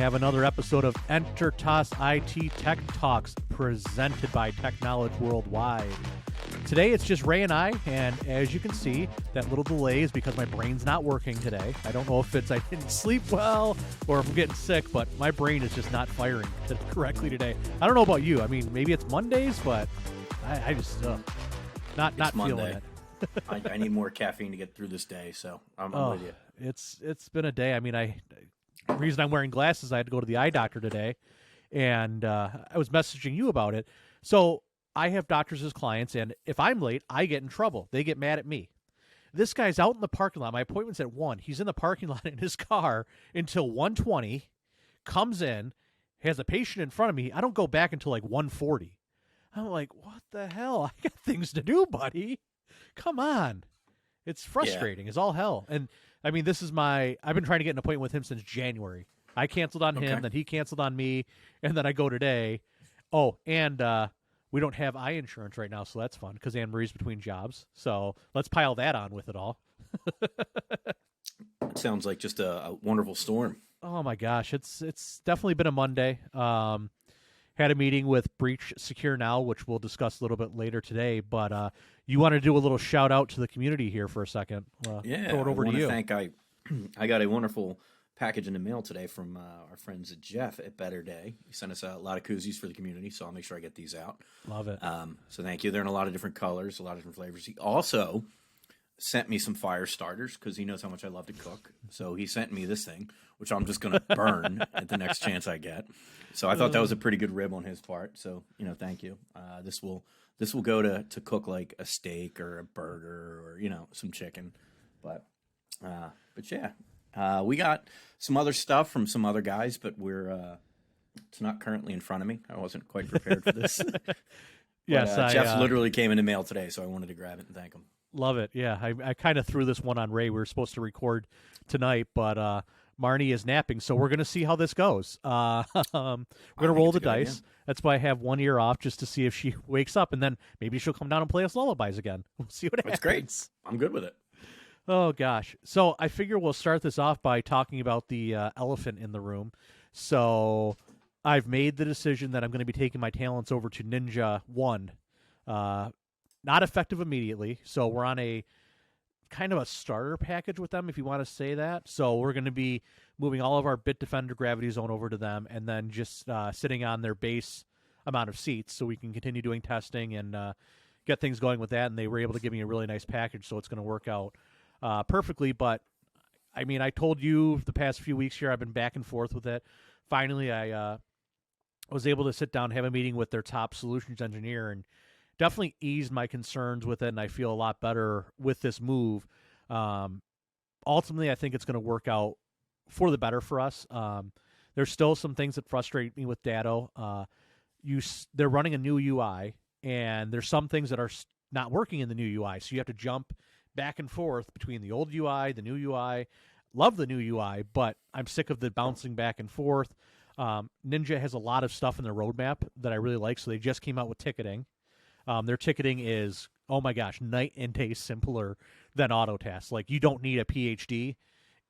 have another episode of Entertas IT Tech Talks presented by TeKnowledge Worldwide. Today it's just Ray and I, and as you can see, that little delay is because my brain's not working today. I don't know if it's I didn't sleep well or if I'm getting sick, but my brain is just not firing correctly today. I don't know about you. I mean, maybe it's Mondays, but I just not feeling it. I need more caffeine to get through this day, so I'm with you. It's been a day. I mean, the reason I'm wearing glasses, I had to go to the eye doctor today, and I was messaging you about it. So I have doctors as clients, and if I'm late, I get in trouble. They get mad at me. This guy's out in the parking lot. My appointment's at 1. He's in the parking lot in his car until 1:20, comes in, has a patient in front of me. I don't go back until like 1:40. I'm like, what the hell? I got things to do, buddy. Come on. It's frustrating. It's all hell. And I mean, I've been trying to get an appointment with him since January. I canceled on him, then he canceled on me, and then I go today. Oh, and we don't have eye insurance right now, so that's fun because Anne Marie's between jobs. So let's pile that on with it all. It sounds like just a wonderful storm. Oh my gosh, it's definitely been a Monday. Had a meeting with Breach Secure Now, which we'll discuss a little bit later today. But you want to do a little shout out to the community here for a second? Throw it over to you. I got a wonderful package in the mail today from our friends at Jeff at Better Day. He sent us a lot of koozies for the community, so I'll make sure I get these out. Love it. So thank you. They're in a lot of different colors, a lot of different flavors. He also sent me some fire starters because he knows how much I love to cook. So he sent me this thing, which I'm just going to burn at the next chance I get. So I thought that was a pretty good rib on his part. So, thank you. This will go to cook like a steak or a burger or, some chicken. But yeah, we got some other stuff from some other guys, but it's not currently in front of me. I wasn't quite prepared for this. Yes, Jeff's literally came in the mail today, so I wanted to grab it and thank him. Love it. Yeah, I kind of threw this one on Ray. We were supposed to record tonight, but Marnie is napping, so we're going to see how this goes. We're going to roll the dice. Idea. That's why I have one ear off just to see if she wakes up, and then maybe she'll come down and play us lullabies again. We'll see what happens. That's great. I'm good with it. Oh, gosh. So I figure we'll start this off by talking about the elephant in the room. So I've made the decision that I'm going to be taking my talents over to Ninja 1. Not effective immediately, so we're on a kind of a starter package with them, if you want to say that. So we're going to be moving all of our Bitdefender Gravity Zone over to them, and then just sitting on their base amount of seats, so we can continue doing testing and get things going with that. And they were able to give me a really nice package, so it's going to work out perfectly. But I mean, I told you the past few weeks here, I've been back and forth with it. Finally, I was able to sit down and have a meeting with their top solutions engineer, and definitely eased my concerns with it, and I feel a lot better with this move. Ultimately, I think it's going to work out for the better for us. There's still some things that frustrate me with Datto. They're running a new UI, and there's some things that are not working in the new UI, so you have to jump back and forth between the old UI, the new UI. Love the new UI, but I'm sick of the bouncing back and forth. Ninja has a lot of stuff in their roadmap that I really like, so they just came out with ticketing. Their ticketing is, oh my gosh, night and day simpler than Autotask. Like, you don't need a PhD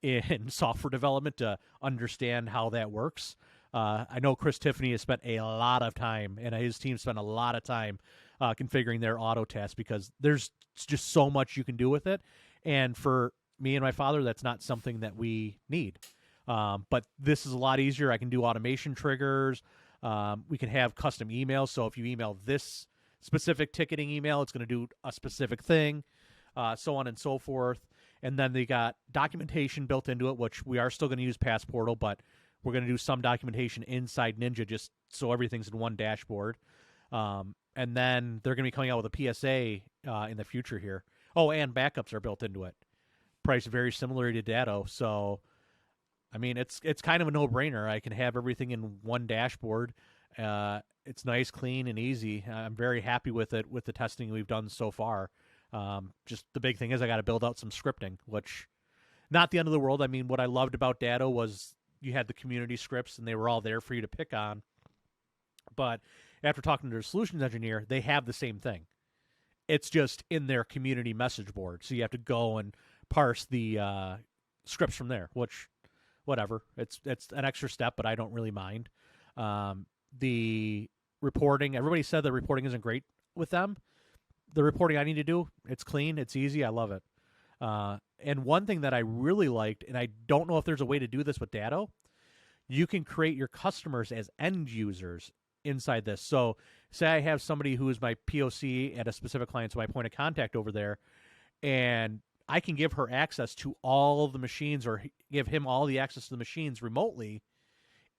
in software development to understand how that works. I know Chris Tiffany has spent a lot of time, and his team spent a lot of time configuring their Autotask because there's just so much you can do with it. And for me and my father, that's not something that we need. But this is a lot easier. I can do automation triggers. We can have custom emails. So if you email this specific ticketing email, it's going to do a specific thing, so on and so forth. And then they got documentation built into it, which we are still going to use Passportal, but we're going to do some documentation inside Ninja just so everything's in one dashboard. And then they're going to be coming out with a PSA in the future here. Oh, and backups are built into it. Priced very similar to Datto. So, I mean, it's kind of a no-brainer. I can have everything in one dashboard. It's nice, clean, and easy. I'm very happy with it, with the testing we've done so far. Just the big thing is I got to build out some scripting, which not the end of the world. I mean, what I loved about Datto was you had the community scripts, and they were all there for you to pick on. But after talking to their solutions engineer, they have the same thing. It's just in their community message board, so you have to go and parse the scripts from there, which whatever. It's an extra step, but I don't really mind. The reporting, everybody said the reporting isn't great with them. The reporting I need to do, it's clean, it's easy, I love it. And one thing that I really liked, and I don't know if there's a way to do this with Datto, you can create your customers as end users inside this. So say I have somebody who is my POC at a specific client, so my point of contact over there, and I can give her access to all of the machines or give him all the access to the machines remotely,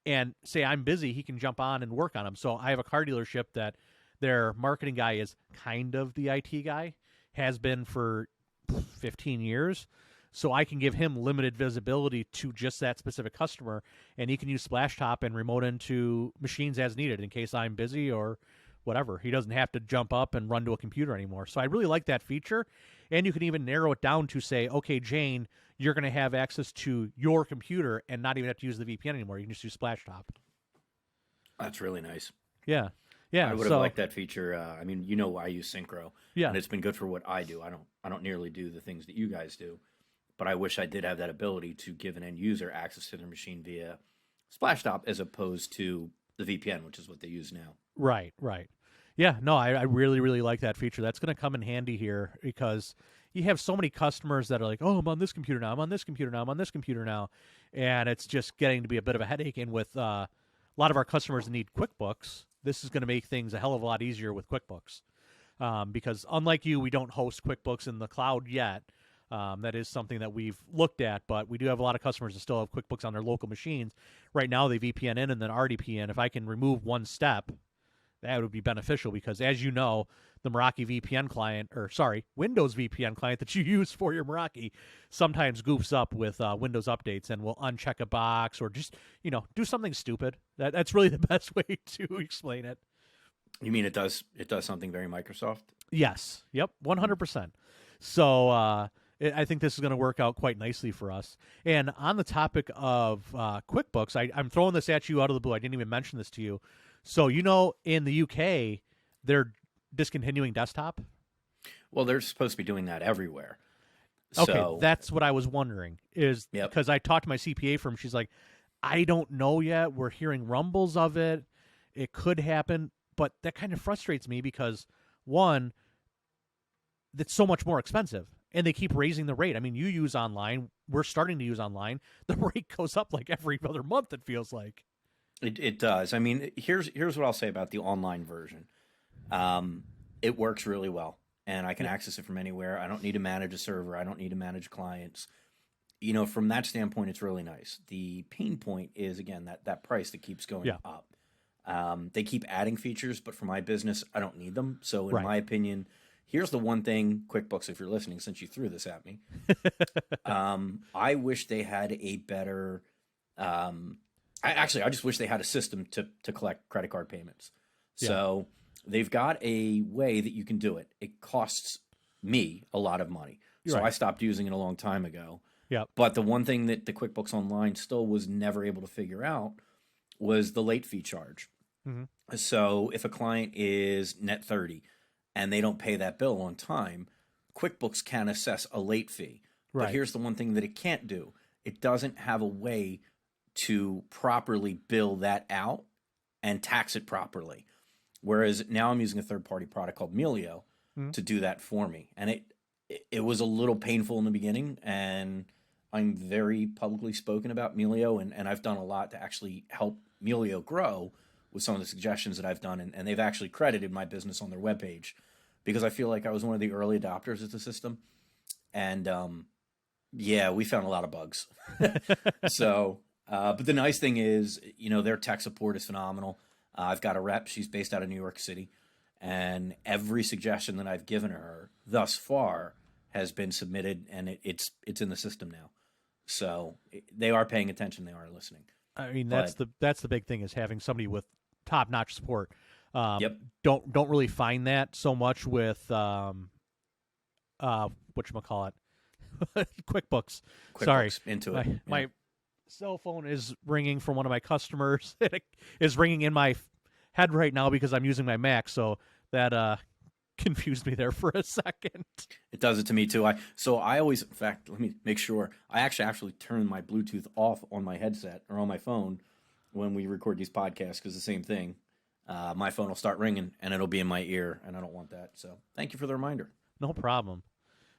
and say I'm busy, he can jump on and work on them. So I have a car dealership that their marketing guy is kind of the IT guy, has been for 15 years. So I can give him limited visibility to just that specific customer, and he can use Splashtop and remote into machines as needed in case I'm busy or whatever. He doesn't have to jump up and run to a computer anymore. So I really like that feature. And you can even narrow it down to say, okay, Jane, you're going to have access to your computer and not even have to use the VPN anymore. You can just use Splashtop. That's really nice. Yeah. Yeah. I would have liked that feature. I mean, I use Synchro. Yeah. And it's been good for what I do. I don't nearly do the things that you guys do. But I wish I did have that ability to give an end user access to their machine via Splashtop as opposed to the VPN, which is what they use now. Right. Yeah, no, I really, really like that feature. That's going to come in handy here because you have so many customers that are like, oh, I'm on this computer now, I'm on this computer now, I'm on this computer now. And it's just getting to be a bit of a headache. And with a lot of our customers that need QuickBooks, this is going to make things a hell of a lot easier with QuickBooks. Because unlike you, we don't host QuickBooks in the cloud yet. That is something that we've looked at, but we do have a lot of customers that still have QuickBooks on their local machines. Right now, they VPN in and then RDP in. If I can remove one step, that would be beneficial because, as you know, the Meraki VPN client, Windows VPN client that you use for your Meraki sometimes goofs up with Windows updates and will uncheck a box or just, do something stupid. That's really the best way to explain it. You mean it does something very Microsoft? Yes. Yep. 100%. So, I think this is going to work out quite nicely for us. And on the topic of QuickBooks, I'm throwing this at you out of the blue. I didn't even mention this to you. So, in the UK, they're discontinuing desktop? Well, they're supposed to be doing that everywhere. Okay, So, that's what I was wondering. Because I talked to my CPA firm. She's like, I don't know yet. We're hearing rumbles of it. It could happen. But that kind of frustrates me because, one, it's so much more expensive. And they keep raising the rate. I mean, you use online. We're starting to use online. The rate goes up like every other month, it feels like. It does. I mean, here's what I'll say about the online version. It works really well, and I can access it from anywhere. I don't need to manage a server. I don't need to manage clients. From that standpoint, it's really nice. The pain point is, again, that price that keeps going up. They keep adding features, but for my business, I don't need them. So in my opinion, here's the one thing, QuickBooks, if you're listening, since you threw this at me, I wish they had a better. I just wish they had a system to collect credit card payments. So they've got a way that you can do it. It costs me a lot of money, so I stopped using it a long time ago. Yeah. But the one thing that the QuickBooks Online still was never able to figure out was the late fee charge. Mm-hmm. So if a client is net 30 and they don't pay that bill on time, QuickBooks can assess a late fee. Right. But here's the one thing that it can't do. It doesn't have a way to properly bill that out and tax it properly. Whereas now I'm using a third-party product called Melio to do that for me. And it was a little painful in the beginning, and I'm very publicly spoken about Melio, and I've done a lot to actually help Melio grow with some of the suggestions that I've done, and they've actually credited my business on their webpage because I feel like I was one of the early adopters of the system. And we found a lot of bugs. So, but the nice thing is, their tech support is phenomenal. I've got a rep. She's based out of New York City. And every suggestion that I've given her thus far has been submitted, and it's in the system now. So they are paying attention. They are listening. I mean, that's the big thing is having somebody with top-notch support. Yep. Don't really find that so much with whatchamacallit? QuickBooks. Sorry. Intuit. My cell phone is ringing from one of my customers. It is ringing in my head right now because I'm using my Mac, so that confused me there for a second. It does it to me too. I always, in fact, let me make sure. I actually turn my Bluetooth off on my headset or on my phone when we record these podcasts, because the same thing. My phone will start ringing and it'll be in my ear, and I don't want that. So thank you for the reminder. No problem.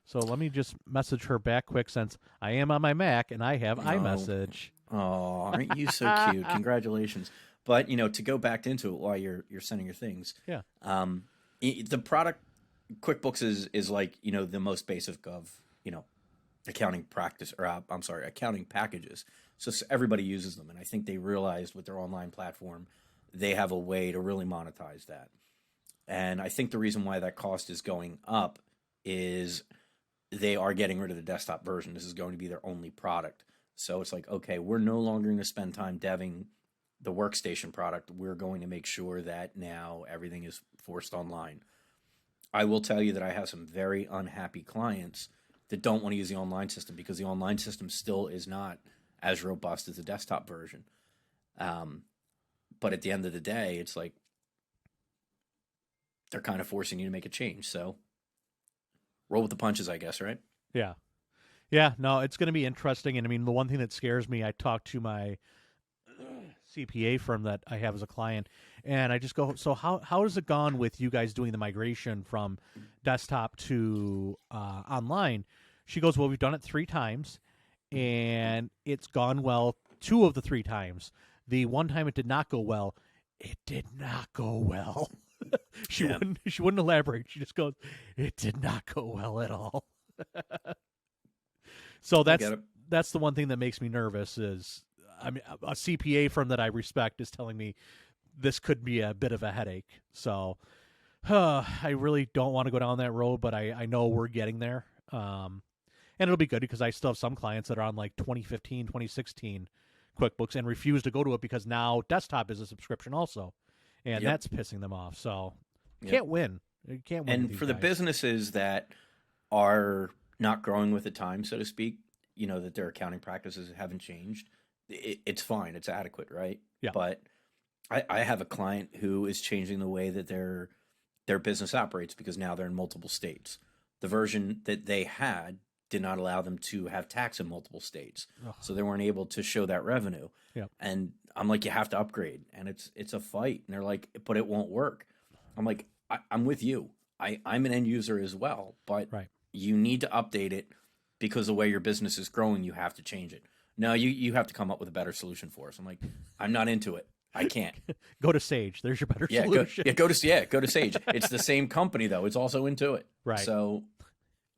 So let me just message her back quick, since I am on my Mac and I have iMessage. Oh, aren't you so cute? Congratulations. But, to go back into it while you're sending your things. Yeah. The product QuickBooks is like, the most basic of, accounting practice, or accounting packages. So everybody uses them. And I think they realized with their online platform, they have a way to really monetize that. And I think the reason why that cost is going up is they are getting rid of the desktop version. This is going to be their only product. So it's like, okay, we're no longer going to spend time deving the workstation product. We're going to make sure that now everything is forced online. I will tell you that I have some very unhappy clients that don't want to use the online system because the online system still is not as robust as the desktop version. But at the end of the day, it's like they're kind of forcing you to make a change. So roll with the punches, I guess, right? Yeah. Yeah, no, it's going to be interesting. And I mean, the one thing that scares me, I talked to my CPA firm that I have as a client, and I just go, so how has it gone with you guys doing the migration from desktop to online? She goes, well, we've done it 3 times, and it's gone well 2 of the 3 times. The one time it did not go well, it did not go well. She wouldn't elaborate. She just goes, it did not go well at all. So that's the one thing that makes me nervous is, I mean, a CPA firm that I respect is telling me this could be a bit of a headache. So I really don't want to go down that road, but I know we're getting there. And it'll be good because I still have some clients that are on like 2015, 2016 QuickBooks and refuse to go to it because now desktop is a subscription also. And that's pissing them off. So you can't win. You can't win. And for the businesses that are not growing with the time, so to speak, that their accounting practices haven't changed, it's fine. It's adequate, right? Yeah. But I have a client who is changing the way that their business operates because now they're in multiple states. The version that they had did not allow them to have tax in multiple states. Oh. So they weren't able to show that revenue. Yeah. And I'm like, you have to upgrade. And it's a fight. And they're like, but it won't work. I'm like, I'm with you. I'm an end user as well. But you need to update it because the way your business is growing, you have to change it. No, you have to come up with a better solution for us. I'm like, I'm not into it. I can't. Go to Sage. There's your better solution. Go to Sage. It's the same company though. It's also Intuit. Right. So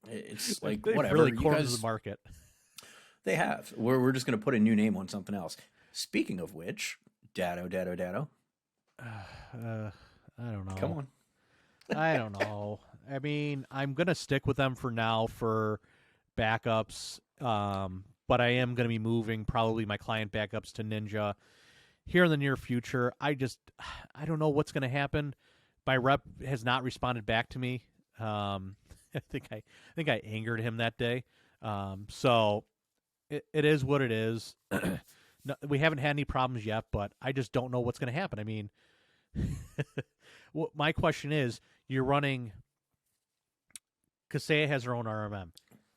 it's like They've whatever. Really cornered the market. They have. We're just going to put a new name on something else. Speaking of which, Dado. I don't know. Come on. I don't know. I mean, I'm going to stick with them for now for backups. But I am going to be moving probably my client backups to Ninja here in the near future. I don't know what's going to happen. My rep has not responded back to me. I think I angered him that day. So it is what it is. No, we haven't had any problems yet, but I just don't know what's going to happen. I mean, my question is, you're running. Kaseya has their own RMM.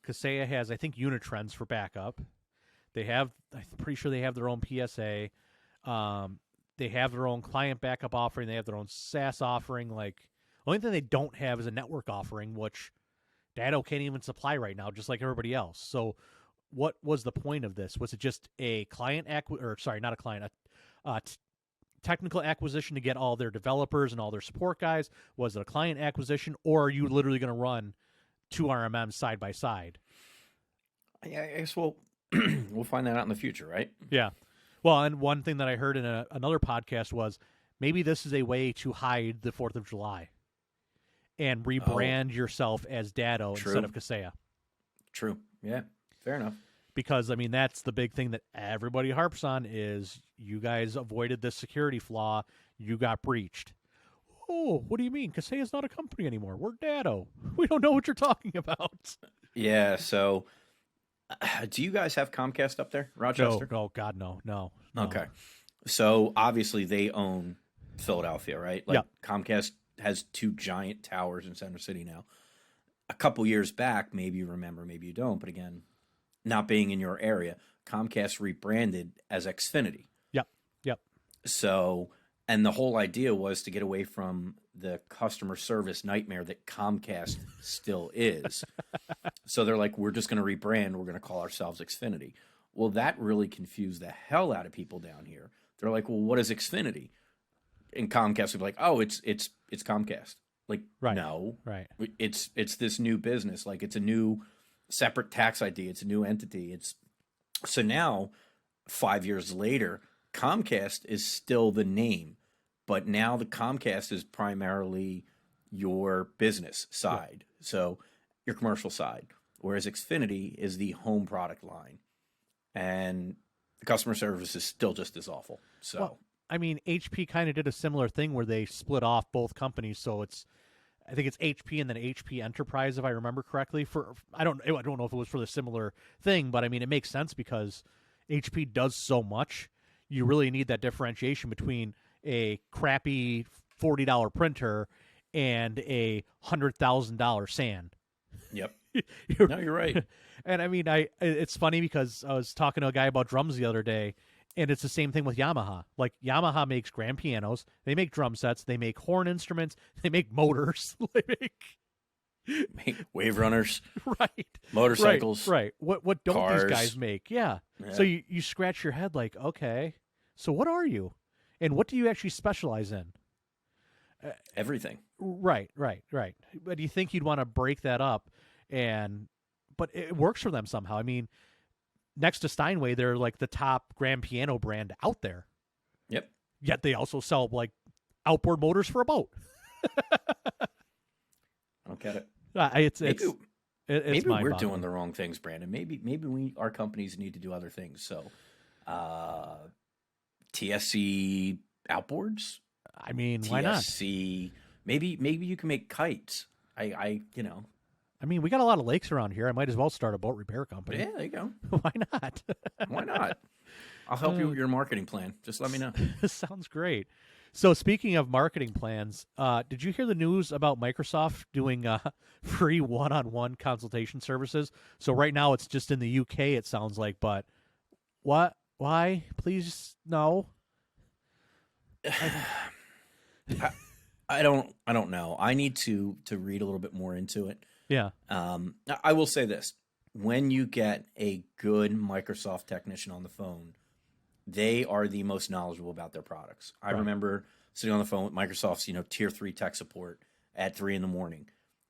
Kaseya has, I think, Unitrends for backup. I'm pretty sure they have their own PSA. They have their own client backup offering. They have their own SaaS offering. Like, the only thing they don't have is a network offering, which Datto can't even supply right now, just like everybody else. So, what was the point of this? Was it just a technical acquisition to get all their developers and all their support guys? Was it a client acquisition, or are you literally going to run 2 RMMs side by side? I guess we'll find that out in the future, right? Yeah. Well, and one thing that I heard in another podcast was maybe this is a way to hide the 4th of July and rebrand yourself as Datto instead of Kaseya. True. Yeah. Fair enough. Because, I mean, that's the big thing that everybody harps on is you guys avoided this security flaw. You got breached. Oh, what do you mean? Kaseya's not a company anymore. We're Datto. We don't know what you're talking about. Yeah, so do you guys have Comcast up there, Rochester? No. Oh, God, no. Okay. So obviously they own Philadelphia, right? Like yeah. Comcast has two giant towers in Center City now. A couple years back, maybe you remember, maybe you don't, but again, not being in your area, Comcast rebranded as Xfinity. Yep. Yep. So, and the whole idea was to get away from the customer service nightmare that Comcast still is. So they're like, we're just going to rebrand. We're going to call ourselves Xfinity. Well, that really confused the hell out of people down here. They're like, well, what is Xfinity? And Comcast would be like, oh, it's Comcast. Like, Right. no, Right. it's this new business. Like, it's a new separate tax ID. It's a new entity. So now, 5 years later, Comcast is still the name, but now the Comcast is primarily your business side, so your commercial side, whereas Xfinity is the home product line, and the customer service is still just as awful. So, Well, I mean, HP kind of did a similar thing where they split off both companies, so I think it's HP and then HP Enterprise, if I remember correctly. I don't know if it was for the similar thing, but I mean, it makes sense because HP does so much. You really need that differentiation between a crappy $40 printer and a $100,000 SAN. yep. No, you're right. And I mean, it's funny because I was talking to a guy about drums the other day, and it's the same thing with Yamaha. Like, Yamaha makes grand pianos, they make drum sets, they make horn instruments, they make motors, they Make wave runners, right, motorcycles, right. What don't cars. these guys make? Yeah. Yeah. So you scratch your head like, okay, so what are you, and what do you actually specialize in? Everything. Right. But you think you'd want to break that up, but it works for them somehow. I mean, next to Steinway, they're like the top grand piano brand out there. Yep. Yet they also sell like outboard motors for a boat. I don't get it. It's Maybe we're mind-boggling. doing the wrong things, Brandon. Maybe our companies need to do other things. So, TSC outboards. I mean, why not? TSC. Maybe you can make kites. I I mean, we got a lot of lakes around here. I might as well start a boat repair company. Yeah, there you go. Why not? Why not? I'll help you with your marketing plan. Just let me know. Sounds great. So speaking of marketing plans, did you hear the news about Microsoft doing free one-on-one consultation services? So right now it's just in the UK, it sounds like, but what? Why? Please, no. I don't know. I need to read a little bit more into it. Yeah. I will say this. When you get a good Microsoft technician on the phone, they are the most knowledgeable about their products. I remember sitting on the phone with Microsoft's, tier 3 tech support at 3 a.m.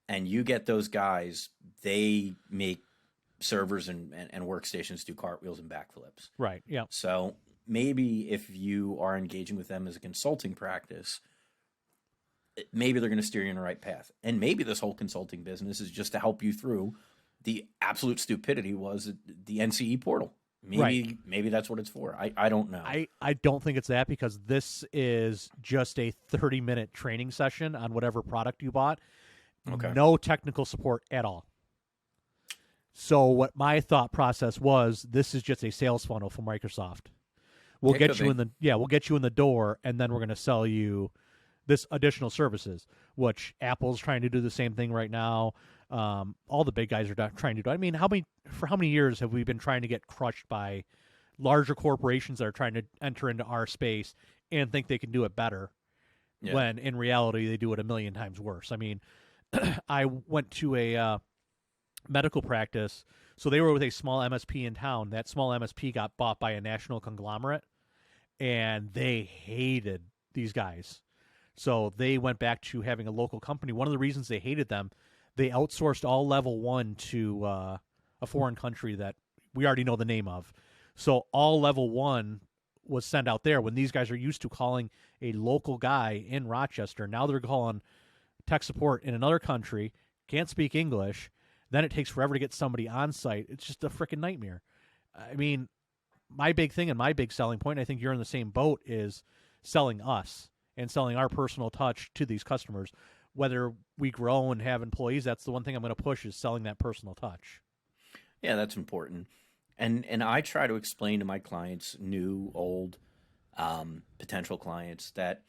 And you get those guys, they make servers and workstations do cartwheels and backflips. Right. Yeah. So maybe if you are engaging with them as a consulting practice, maybe they're going to steer you in the right path. And maybe this whole consulting business is just to help you through the absolute stupidity was the NCE portal. Maybe that's what it's for. I don't know. I don't think it's that, because this is just a 30-minute training session on whatever product you bought. Okay. No technical support at all. So what my thought process was, this is just a sales funnel for Microsoft. We'll get you in the door, and then we're going to sell you this additional services, which Apple's trying to do the same thing right now. All the big guys are trying to do. I mean, for how many years have we been trying to get crushed by larger corporations that are trying to enter into our space and think they can do it better, when in reality they do it a million times worse? I mean, I went to a medical practice, so they were with a small MSP in town. That small MSP got bought by a national conglomerate, and they hated these guys. So they went back to having a local company. One of the reasons they hated them, they outsourced all level 1 to a foreign country that we already know the name of. So all level 1 was sent out there when these guys are used to calling a local guy in Rochester. Now they're calling tech support in another country, can't speak English. Then it takes forever to get somebody on site. It's just a freaking nightmare. I mean, my big thing and my big selling point, I think you're in the same boat, is selling us and selling our personal touch to these customers. Whether we grow and have employees, that's the one thing I'm going to push, is selling that personal touch. Yeah, that's important. And I try to explain to my clients, new, old, potential clients, that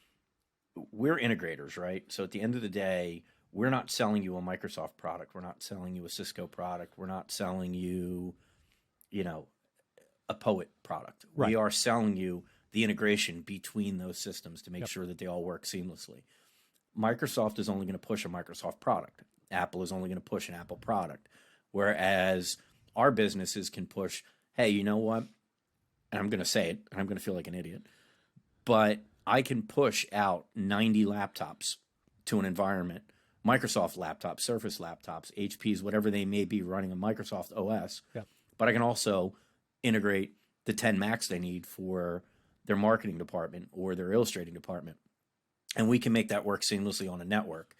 we're integrators, right? So at the end of the day, we're not selling you a Microsoft product. We're not selling you a Cisco product. We're not selling you, you know, a Poet product. Right. We are selling you the integration between those systems to make Yep. sure that they all work seamlessly. Microsoft is only going to push a Microsoft product. Apple is only going to push an Apple product. Whereas our businesses can push, hey, you know what? And I'm going to say it, and I'm going to feel like an idiot, but I can push out 90 laptops to an environment, Microsoft laptops, Surface laptops, HPs, whatever they may be running a Microsoft OS. Yep. But I can also integrate the 10 Macs they need for their marketing department or their illustrating department. And we can make that work seamlessly on a network.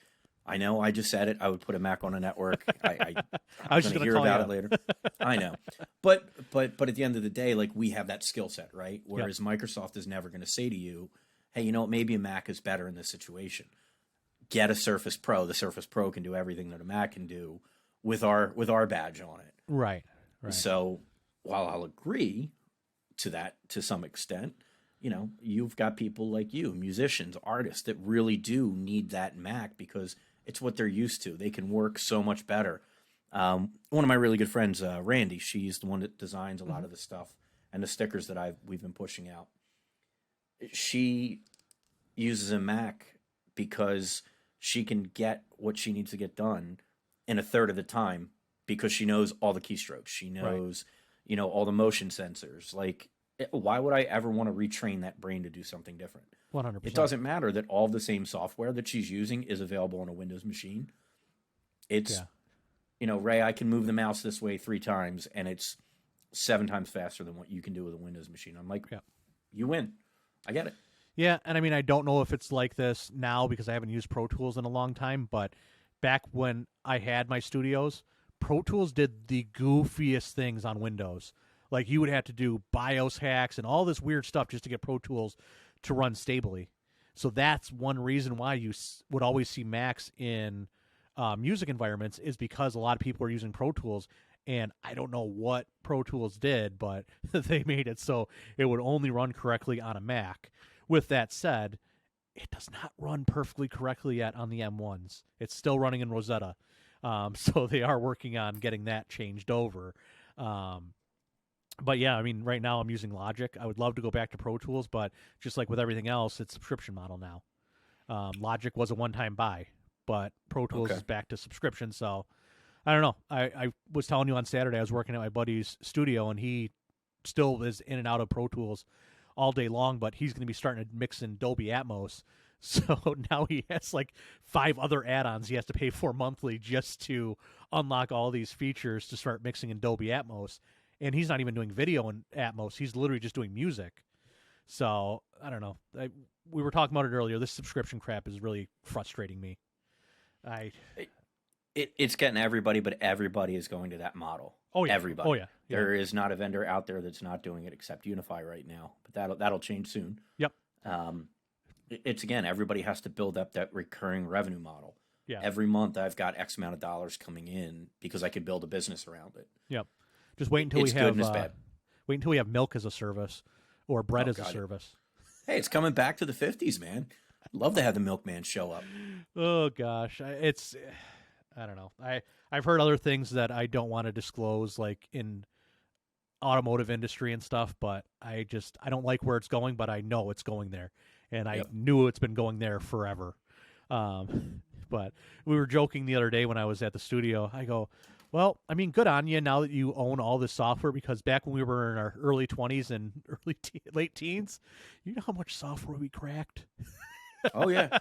I know I just said it. I would put a Mac on a network. I I'm was going just to gonna hear call about you it later. I know. But at the end of the day, like, we have that skill set, right? Whereas Microsoft is never going to say to you, hey, you know what, maybe a Mac is better in this situation. Get a Surface Pro. The Surface Pro can do everything that a Mac can do with our badge on it. Right. Right. So while I'll agree to that to some extent, you know, you've got people like you, musicians, artists, that really do need that Mac because it's what they're used to. They can work so much better. One of my really good friends, Randy, she's the one that designs a lot of the stuff and the stickers that we've been pushing out. She uses a Mac because she can get what she needs to get done in a third of the time because she knows all the keystrokes. She knows, you know, all the motion sensors. Like, why would I ever want to retrain that brain to do something different? 100%. It doesn't matter that all the same software that she's using is available on a Windows machine. It's, you know, Ray, I can move the mouse this way 3 times, and it's 7 times faster than what you can do with a Windows machine. I'm like, you win. I get it. Yeah, and I mean, I don't know if it's like this now because I haven't used Pro Tools in a long time, but back when I had my studios, Pro Tools did the goofiest things on Windows. Like, you would have to do BIOS hacks and all this weird stuff just to get Pro Tools to run stably. So that's one reason why you would always see Macs in music environments, is because a lot of people are using Pro Tools. And I don't know what Pro Tools did, but they made it so it would only run correctly on a Mac. With that said, it does not run perfectly correctly yet on the M1s. It's still running in Rosetta. So they are working on getting that changed over. But yeah, I mean, right now I'm using Logic. I would love to go back to Pro Tools, but just like with everything else, it's subscription model now. Logic was a one-time buy, but Pro Tools is back to subscription. So I don't know. I was telling you on Saturday I was working at my buddy's studio, and he still is in and out of Pro Tools all day long, but he's going to be starting to mix in Dolby Atmos. So now he has like 5 other add-ons he has to pay for monthly just to unlock all these features to start mixing in Dolby Atmos. And he's not even doing video in Atmos. He's literally just doing music. So I don't know. We were talking about it earlier. This subscription crap is really frustrating me. It's getting everybody, but everybody is going to that model. Oh yeah, everybody. Oh yeah. There is not a vendor out there that's not doing it except Unify right now, but that'll change soon. Yep. It's again, everybody has to build up that recurring revenue model. Yeah. Every month I've got X amount of dollars coming in because I could build a business around it. Yep. Just wait until It's we good have and it's bad. wait until we have milk as a service or bread as a God. service. Hey, it's coming back to the 50s, man. I'd love to have the milkman show up. Oh gosh, I don't know. I've heard other things that I don't want to disclose, like in automotive industry and stuff, but I don't like where it's going, but I know it's going there, and I knew it's been going there forever. But we were joking the other day when I was at the studio. I go, well, I mean, good on you now that you own all this software, because back when we were in our early 20s and late teens, you know how much software we cracked? Oh yeah,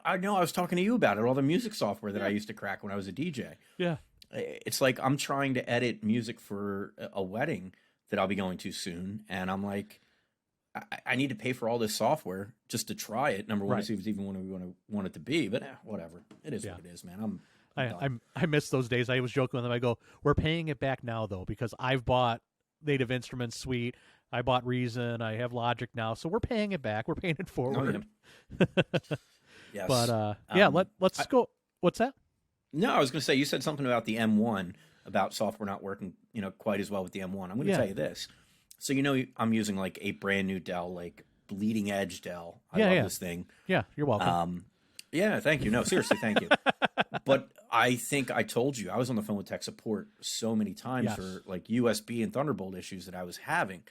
I know I was talking to you about it. All the music software that I used to crack when I was a DJ. Yeah, it's like I'm trying to edit music for a wedding that I'll be going to soon, and I'm like, I need to pay for all this software just to try it. Number one, to see if it's even what we want it to be. But whatever, it is what it is, man. I miss those days. I was joking with them. I go, we're paying it back now though, because I've bought Native Instruments Suite. I bought Reason. I have Logic now, so we're paying it back. We're paying it forward. Oh, yeah. Yes. But let's go. What's that? No, I was going to say, you said something about the M1, about software not working, quite as well with the M1. I'm going to tell you this. So, I'm using like a brand new Dell, like bleeding edge, Dell. I Yeah, love yeah. this thing. Yeah, you're welcome. Yeah, thank you. No, seriously, thank you. But I think I told you I was on the phone with tech support so many times Yes. for like USB and Thunderbolt issues that I was having.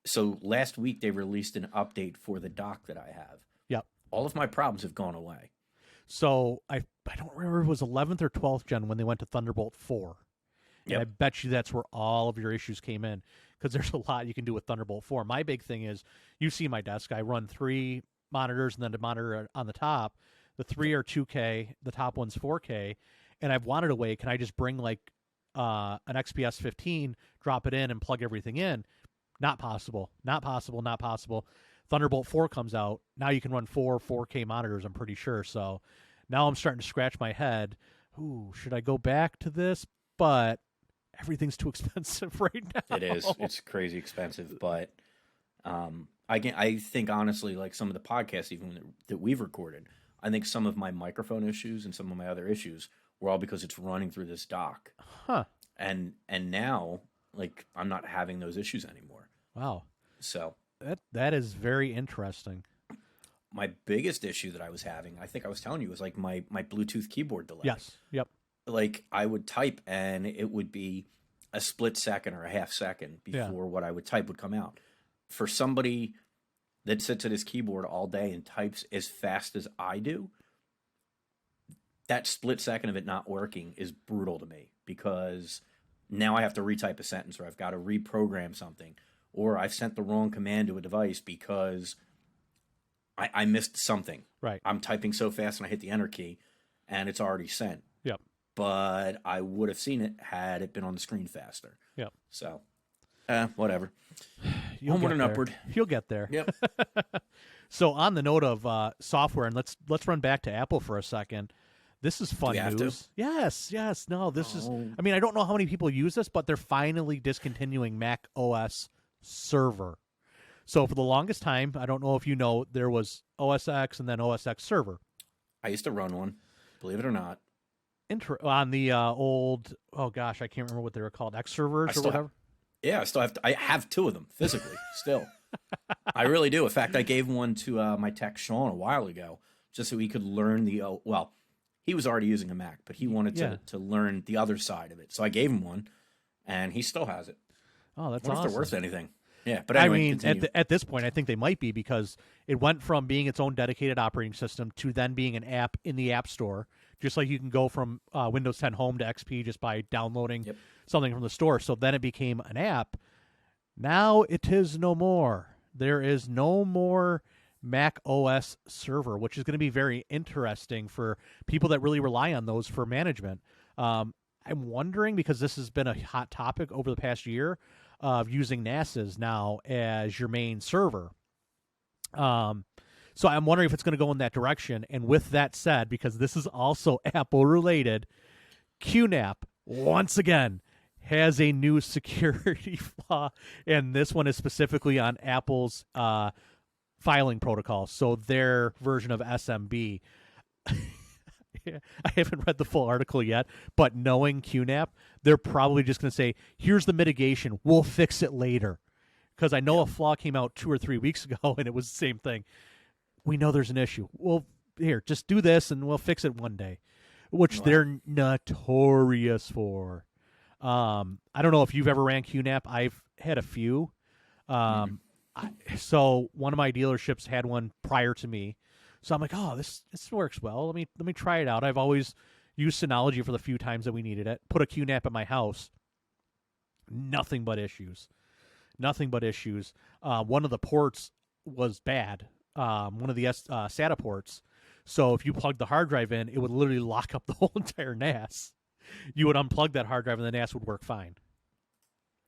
So last week they released an update for the dock that I have. Yep. All of my problems have gone away. So I don't remember if it was 11th or 12th gen when they went to Thunderbolt 4. And Yep. I bet you that's where all of your issues came in, because there's a lot you can do with Thunderbolt 4. My big thing is, you see my desk, I run 3 monitors and then a monitor on the top. The 3 are 2K, the top one's 4K, and I've wanted a way, can I just bring like an XPS 15, drop it in, and plug everything in? Not possible. Not possible. Not possible. Thunderbolt 4 comes out. Now you can run 4K monitors, I'm pretty sure. So now I'm starting to scratch my head. Ooh, should I go back to this? But everything's too expensive right now. It is. It's crazy expensive, but I think honestly, like some of the podcasts even that we've recorded, I think some of my microphone issues and some of my other issues were all because it's running through this dock. Huh. And now, like, I'm not having those issues anymore. Wow. So That is very interesting. my biggest issue that I was having, I think I was telling you, was like my Bluetooth keyboard delay. Yes. Yep. Like I would type and it would be a split second or a half second before what I would type would come out. For somebody that sits at his keyboard all day and types as fast as I do, that split second of it not working is brutal to me, because now I have to retype a sentence, or I've got to reprogram something, or I've sent the wrong command to a device because I missed something. Right. I'm typing so fast and I hit the enter key and it's already sent. Yep. But I would have seen it had it been on the screen faster. Yep. So, whatever. You'll Onward get and there. upward. You'll get there. Yep. So on the note of software, and let's run back to Apple for a second. This is fun we have news. to? Yes. No, this is. Oh. I mean, I don't know how many people use this, but they're finally discontinuing Mac OS Server. So for the longest time, I don't know if you know, there was OS X and then OS X Server. I used to run one, believe it or not. On the old, oh gosh, I can't remember what they were called, X servers or whatever. Yeah, I have 2 of them physically still. I really do. In fact, I gave one to my tech Sean a while ago, just so he could learn well, he was already using a Mac, but he wanted to learn the other side of it. So I gave him one, and he still has it. Oh, that's I wonder awesome. if they're worth anything. Yeah, but anyway, I mean, continue. at this point, I think they might be, because it went from being its own dedicated operating system to then being an app in the App Store, just like you can go from Windows 10 Home to XP just by downloading something from the store. So then it became an app. Now it is no more. There is no more Mac OS Server, which is going to be very interesting for people that really rely on those for management. I'm wondering, because this has been a hot topic over the past year, of using NASA's now as your main server. So I'm wondering if it's going to go in that direction. And with that said, because this is also Apple related, QNAP, once again, has a new security flaw. And this one is specifically on Apple's filing protocol. So their version of SMB. I haven't read the full article yet, but knowing QNAP, they're probably just going to say, here's the mitigation, we'll fix it later. Because I know a flaw came out 2 or 3 weeks ago, and it was the same thing. We know there's an issue. Well, here, just do this, and we'll fix it one day, which they're notorious for. I don't know if you've ever ran QNAP. I've had a few. So one of my dealerships had one prior to me. So I'm like, oh, this works well. Let me try it out. I've always used Synology for the few times that we needed it. Put a QNAP at my house. Nothing but issues. Nothing but issues. One of the ports was bad. One of the SATA ports. So if you plugged the hard drive in, it would literally lock up the whole entire NAS. You would unplug that hard drive and the NAS would work fine.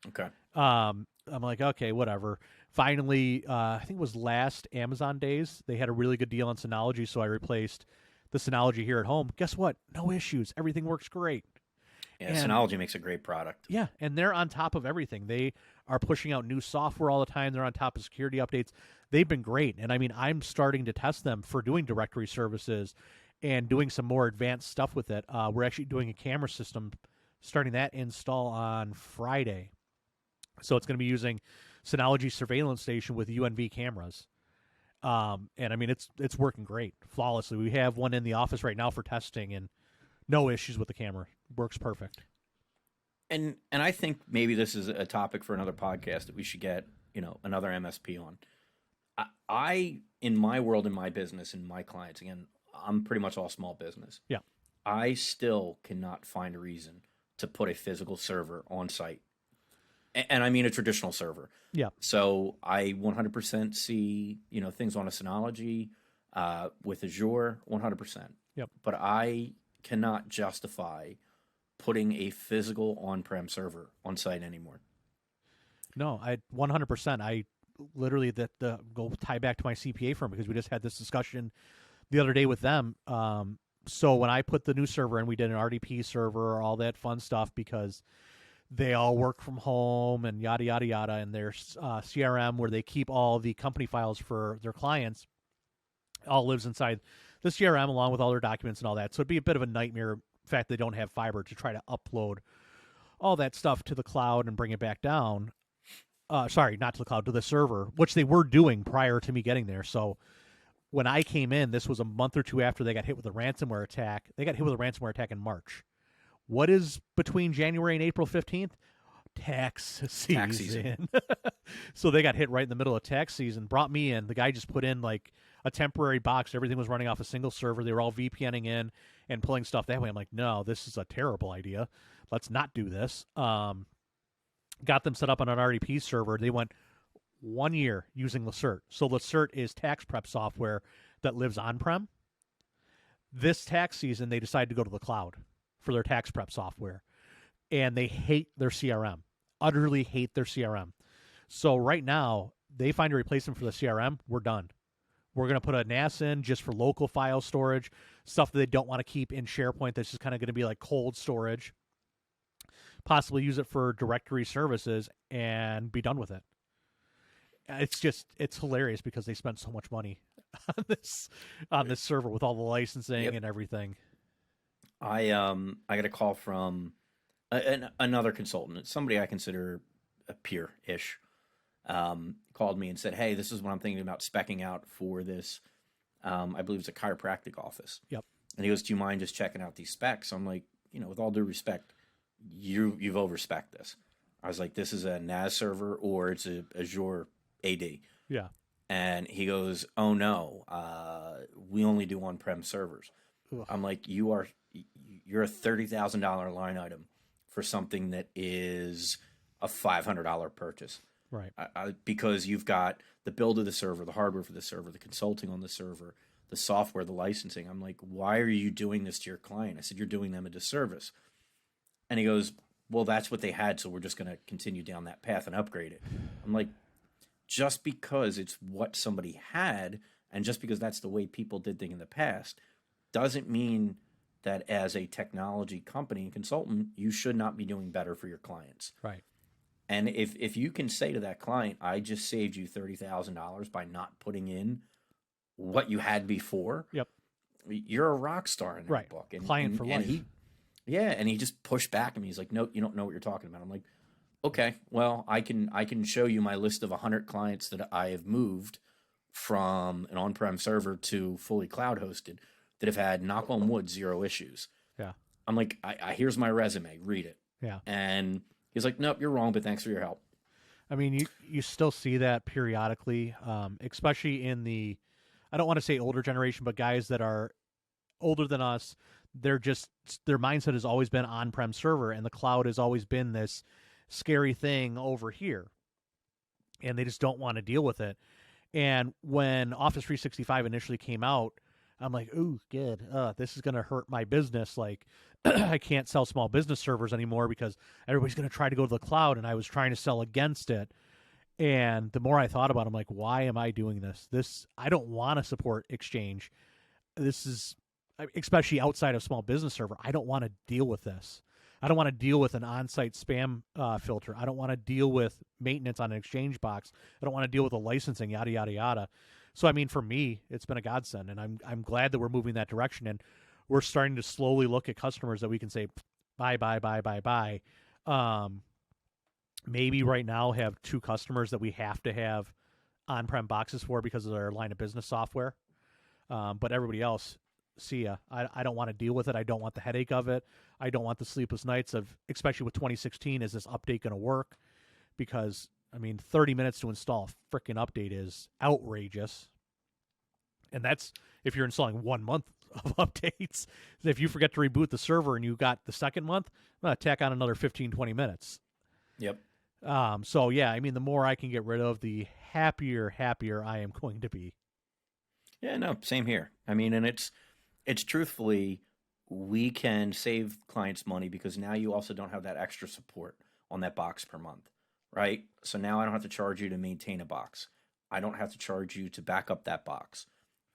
Okay. I'm like, okay, whatever. Finally, I think it was last Amazon days, they had a really good deal on Synology, so I replaced the Synology here at home. Guess what? No issues. Everything works great. Yeah, Synology makes a great product. Yeah, and they're on top of everything. They are pushing out new software all the time. They're on top of security updates. They've been great. And I mean, I'm starting to test them for doing directory services and doing some more advanced stuff with it. We're actually doing a camera system, starting that install on Friday. So it's going to be using Synology surveillance station with UNV cameras. And I mean, it's working great, flawlessly. We have one in the office right now for testing, and no issues with the camera. Works perfect. And I think maybe this is a topic for another podcast that we should get, another MSP on. I in my world, in my business, in my clients, again, I'm pretty much all small business. Yeah. I still cannot find a reason to put a physical server on site. And I mean a traditional server. Yeah. So I 100% see, things on a Synology, with Azure, 100%. Yep. But I cannot justify putting a physical on-prem server on site anymore. No, I 100%. I literally go tie back to my CPA firm, because we just had this discussion the other day with them. So when I put the new server in, we did an RDP server, all that fun stuff, because they all work from home and yada, yada, yada. And there's CRM where they keep all the company files for their clients, all lives inside the CRM along with all their documents and all that. So it'd be a bit of a nightmare. In fact, they don't have fiber to try to upload all that stuff to the cloud and bring it back down. Sorry, not to the cloud, to the server, which they were doing prior to me getting there. So when I came in, this was a month or two after they got hit with a ransomware attack. They got hit with a ransomware attack in March. What is between January and April 15th? Tax season. So they got hit right in the middle of tax season, brought me in. The guy just put in like a temporary box. Everything was running off a single server. They were all VPNing in and pulling stuff that way. I'm like, no, this is a terrible idea. Let's not do this. Got them set up on an RDP server. They went 1 year using Lacert. So Lacert is tax prep software that lives on-prem. This tax season, they decided to go to the cloud for their tax prep software. And they hate their CRM, utterly hate their CRM. So right now, they find a replacement for the CRM. We're done. We're going to put a NAS in just for local file storage, stuff that they don't want to keep in SharePoint that's just kind of going to be like cold storage. Possibly use it for directory services and be done with it. It's hilarious because they spent so much money on this server with all the licensing and everything. I got a call from another consultant, somebody I consider a peer-ish, called me and said, hey, this is what I'm thinking about speccing out for this, I believe it's a chiropractic office. Yep. And he goes, do you mind just checking out these specs? I'm like, with all due respect, you've overspec'd this. I was like, this is a NAS server or it's a Azure AD. Yeah. And he goes, oh no, we only do on-prem servers. Ugh. I'm like, you're a $30,000 line item for something that is a $500 purchase. Right. Because you've got the build of the server, the hardware for the server, the consulting on the server, the software, the licensing. I'm like, why are you doing this to your client? I said, you're doing them a disservice. And he goes, well, that's what they had, so we're just going to continue down that path and upgrade it. I'm like, just because it's what somebody had and just because that's the way people did things in the past doesn't mean that as a technology company and consultant, you should not be doing better for your clients. Right. And if you can say to that client, I just saved you $30,000 by not putting in what you had before, yep, you're a rock star in that book. And, client for life. And he just pushed back at me. He's like, no, you don't know what you're talking about. I'm like, okay, well, I can show you my list of 100 clients that I have moved from an on-prem server to fully cloud hosted that have had, knock on wood, 0 issues. Yeah. I'm like, here's my resume. Read it. Yeah. And he's like, nope, you're wrong, but thanks for your help. I mean, you still see that periodically, especially in the, I don't want to say older generation, but guys that are older than us. Their mindset has always been on-prem server, and the cloud has always been this scary thing over here, and they just don't want to deal with it. And when Office 365 initially came out, I'm like, ooh, good. This is going to hurt my business. Like, I can't sell small business servers anymore because everybody's going to try to go to the cloud, and I was trying to sell against it. And the more I thought about it, I'm like, why am I doing this? I don't want to support Exchange. This is, especially outside of small business server, I don't want to deal with this. I don't want to deal with an on-site spam filter. I don't want to deal with maintenance on an Exchange box. I don't want to deal with the licensing, yada, yada, yada. So, I mean, for me, it's been a godsend, and I'm glad that we're moving that direction, and we're starting to slowly look at customers that we can say, bye. maybe right now have 2 customers that we have to have on-prem boxes for because of their line of business software. But everybody else, see ya. I don't want to deal with it. I don't want the headache of it. I don't want the sleepless nights of, especially with 2016, is this update going to work? Because, I mean, 30 minutes to install a freaking update is outrageous. And that's if you're installing 1 month of updates. If you forget to reboot the server and you got the second month, tack on another 15, 20 minutes. Yep. So, yeah, I mean, the more I can get rid of, the happier I am going to be. Yeah, no, same here. I mean, and it's truthfully, we can save clients money because now you also don't have that extra support on that box per month, right? So now I don't have to charge you to maintain a box. I don't have to charge you to back up that box.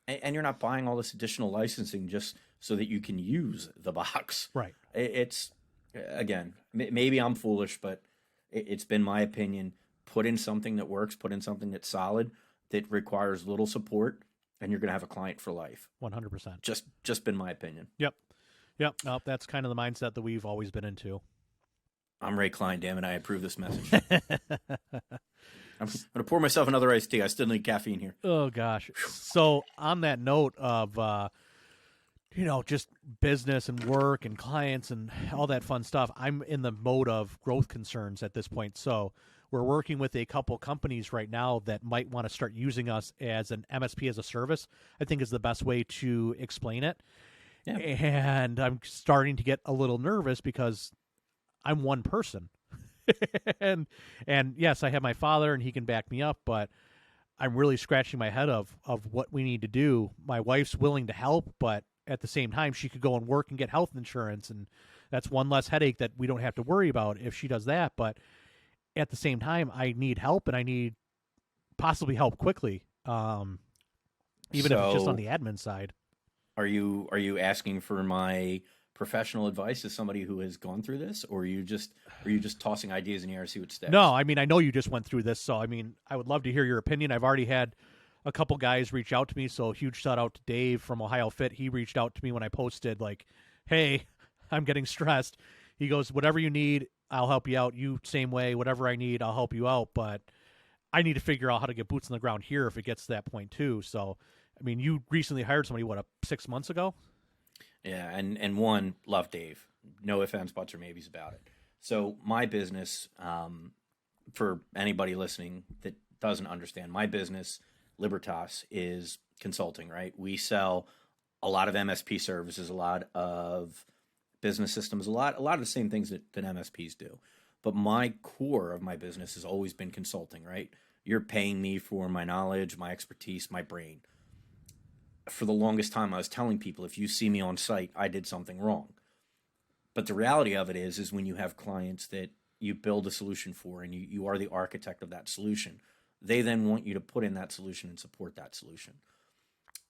And you're not buying all this additional licensing just so that you can use the box. Right. It's, again, maybe I'm foolish, but it's been my opinion. Put in something that works, put in something that's solid, that requires little support, and you're going to have a client for life. 100%. Just been my opinion. Yep. No, that's kind of the mindset that we've always been into. I'm Ray Klein, damn it. I approve this message. I'm going to pour myself another iced tea. I still need caffeine here. Oh, gosh. So on that note of, just business and work and clients and all that fun stuff, I'm in the mode of growth concerns at this point. So we're working with a couple companies right now that might want to start using us as an MSP as a service, I think is the best way to explain it. Yeah. And I'm starting to get a little nervous because I'm one person. and yes, I have my father and he can back me up, but I'm really scratching my head of what we need to do. My wife's willing to help, but at the same time, she could go and work and get health insurance, and that's one less headache that we don't have to worry about if she does that. But at the same time, I need help, and I need possibly help quickly, even if it's just on the admin side. Are you asking for my professional advice as somebody who has gone through this, or are you just tossing ideas in the air to see what sticks? No, I mean, I know you just went through this, so I mean, I would love to hear your opinion. I've already had a couple guys reach out to me, so huge shout out to Dave from Ohio Fit. He reached out to me when I posted, like, hey, I'm getting stressed. He goes, whatever you need, I'll help you out. You same way, whatever I need, I'll help you out. But I need to figure out how to get boots on the ground here if it gets to that point too. So, I mean, you recently hired somebody, 6 months ago? Yeah, and one, love Dave. No ifs, ands, buts, or maybes about it. So my business, for anybody listening that doesn't understand, my business, Libertas, is consulting, right? We sell a lot of MSP services, a lot of business systems, a lot of the same things that MSPs do. But my core of my business has always been consulting, right? You're paying me for my knowledge, my expertise, my brain. For the longest time, I was telling people, if you see me on site, I did something wrong. But the reality of it is when you have clients that you build a solution for and you are the architect of that solution, they then want you to put in that solution and support that solution.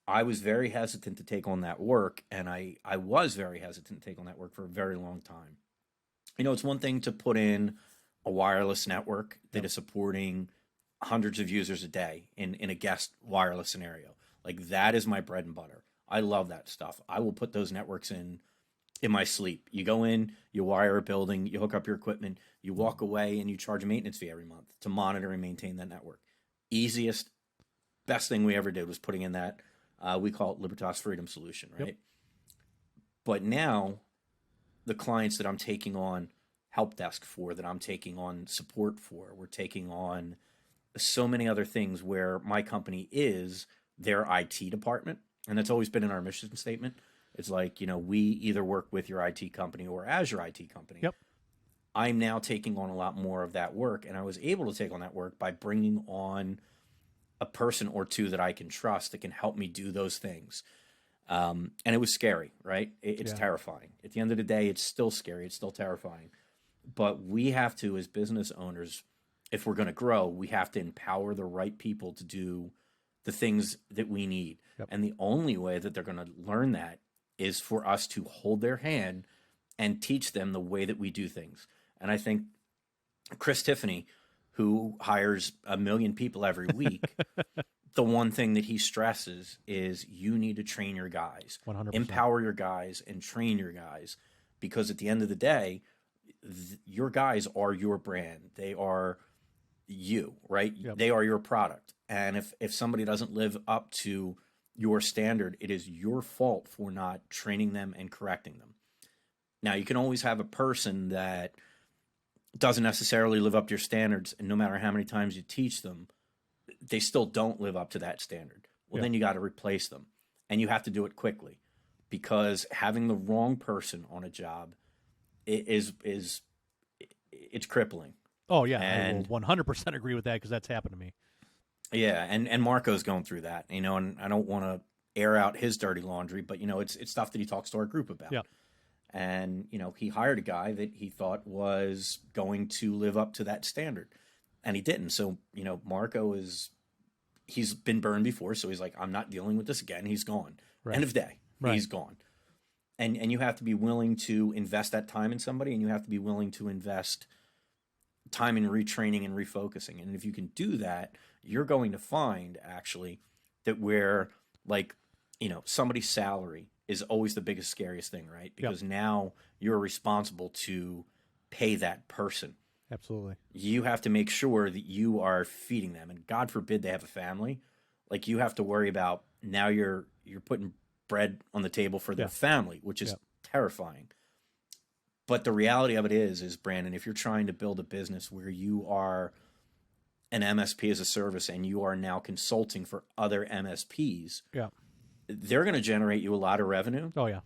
I was very hesitant to take on that work, and I was very hesitant to take on that work for a very long time. It's one thing to put in a wireless network that is supporting hundreds of users a day in a guest wireless scenario. Like, that is my bread and butter. I love that stuff. I will put those networks in my sleep. You go in, you wire a building, you hook up your equipment, you walk away, and you charge a maintenance fee every month to monitor and maintain that network. Easiest, best thing we ever did was putting in that, we call it Libertas Freedom Solution, right? Yep. But now, the clients that I'm taking on help desk for, that I'm taking on support for, we're taking on so many other things where my company is their IT department. And that's always been in our mission statement. It's like, we either work with your IT company or as your IT company. Yep. I'm now taking on a lot more of that work. And I was able to take on that work by bringing on a person or two that I can trust that can help me do those things. And it was scary, right? It's terrifying. At the end of the day, it's still scary. It's still terrifying. But we have to, as business owners, if we're going to grow, we have to empower the right people to do the things that we need. Yep. And the only way that they're going to learn that is for us to hold their hand and teach them the way that we do things. And I think Chris Tiffany, who hires 1 million people every week, the one thing that he stresses is you need to train your guys, 100%. Empower your guys and train your guys, because at the end of the day, your guys are your brand. They are you, right? Yep. They are your product. And if somebody doesn't live up to your standard, it is your fault for not training them and correcting them. Now, you can always have a person that doesn't necessarily live up to your standards, and no matter how many times you teach them, they still don't live up to that standard. Well, then you got to replace them, and you have to do it quickly, because having the wrong person on a job is it's crippling. Oh yeah, And I will 100% agree with that, because that's happened to me. yeah, and Marco's going through that, and I don't want to air out his dirty laundry, but it's stuff that he talks to our group about. Yeah. And he hired a guy that he thought was going to live up to that standard, and he didn't. So Marco he's been burned before, so he's like, I'm not dealing with this again. He's gone. Right. End of day. Right. He's gone. And you have to be willing to invest that time in somebody, and you have to be willing to invest time in retraining and refocusing. And if you can do that, you're going to find actually that where somebody's salary is always the biggest, scariest thing, right? Because now you're responsible to pay that person. Absolutely. You have to make sure that you are feeding them, and God forbid they have a family. Like, you have to worry about, now you're putting bread on the table for their family, which is terrifying. But the reality of it is Brandon, if you're trying to build a business where you are an MSP as a service and you are now consulting for other MSPs, they're going to generate you a lot of revenue. Oh yeah.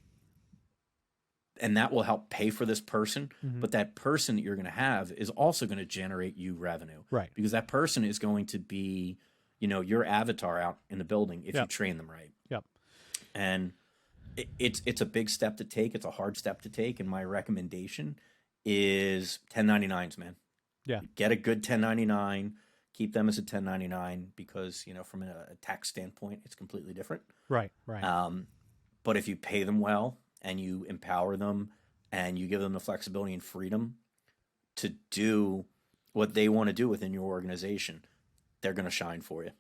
And that will help pay for this person. Mm-hmm. But that person that you're going to have is also going to generate you revenue. Right. Because that person is going to be, your avatar out in the building if you train them right. Yep. And it's a big step to take. It's a hard step to take. And my recommendation is 1099s, man. Yeah. Get a good 1099. Keep them as a 1099 because, from a tax standpoint, it's completely different. Right. Right. But if you pay them well and you empower them and you give them the flexibility and freedom to do what they want to do within your organization, they're going to shine for you.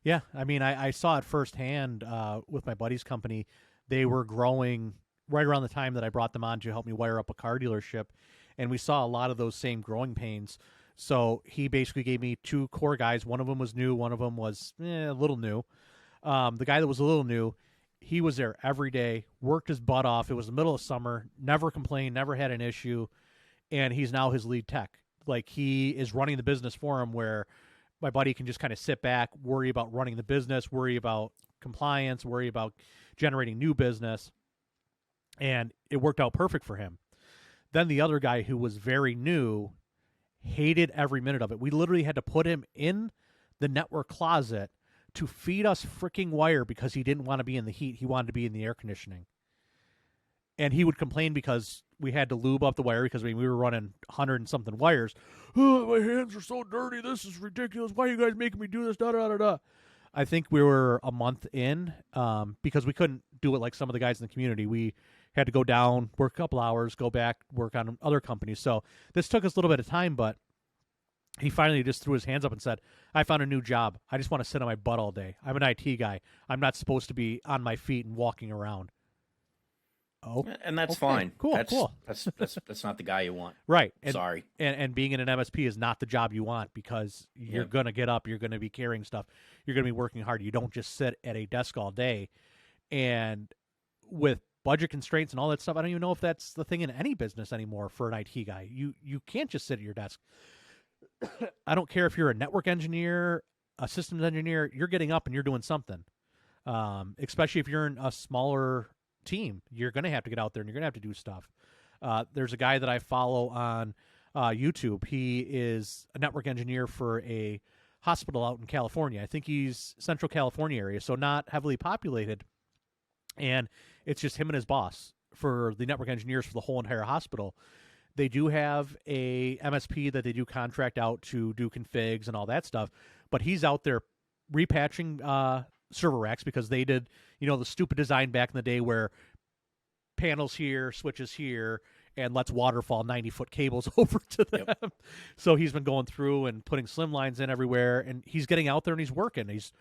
Yeah. I mean, I saw it firsthand with my buddy's company. They were growing right around the time that I brought them on to help me wire up a car dealership. And we saw a lot of those same growing pains. So he basically gave me 2 core guys. One of them was new. One of them was a little new. The guy that was a little new, he was there every day, worked his butt off. It was the middle of summer, never complained, never had an issue. And he's now his lead tech. Like, he is running the business for him, where my buddy can just kind of sit back, worry about running the business, worry about compliance, worry about generating new business. And it worked out perfect for him. Then the other guy, who was very new, hated every minute of it. We literally had to put him in the network closet to feed us freaking wire because he didn't want to be in the heat. He wanted to be in the air conditioning. And he would complain because we had to lube up the wire because we were running 100 and something wires. Oh, my hands are so dirty. This is ridiculous. Why are you guys making me do this? Da, da, da, da. I think we were a month in because we couldn't do it like some of the guys in the community. We had to go down, work a couple hours, go back, work on other companies. So this took us a little bit of time, but he finally just threw his hands up and said, I found a new job. I just want to sit on my butt all day. I'm an IT guy. I'm not supposed to be on my feet and walking around. Oh, and that's okay. fine. Cool. That's not the guy you want. Right. Sorry. And being in an MSP is not the job you want, because you're going to get up, you're going to be carrying stuff, you're going to be working hard. You don't just sit at a desk all day. And with budget constraints and all that stuff, I don't even know if that's the thing in any business anymore for an IT guy. You can't just sit at your desk. I don't care if you're a network engineer, a systems engineer, you're getting up and you're doing something. Especially if you're in a smaller team, you're going to have to get out there and you're going to have to do stuff. There's a guy that I follow on YouTube. He is a network engineer for a hospital out in California. I think he's Central California area, so not heavily populated. And it's just him and his boss for the network engineers for the whole entire hospital. They do have a MSP that they do contract out to do configs and all that stuff, but he's out there repatching server racks because they did, the stupid design back in the day where panels here, switches here, and lets waterfall 90-foot cables over to them. Yep. So he's been going through and putting slim lines in everywhere, and he's getting out there and he's working. He's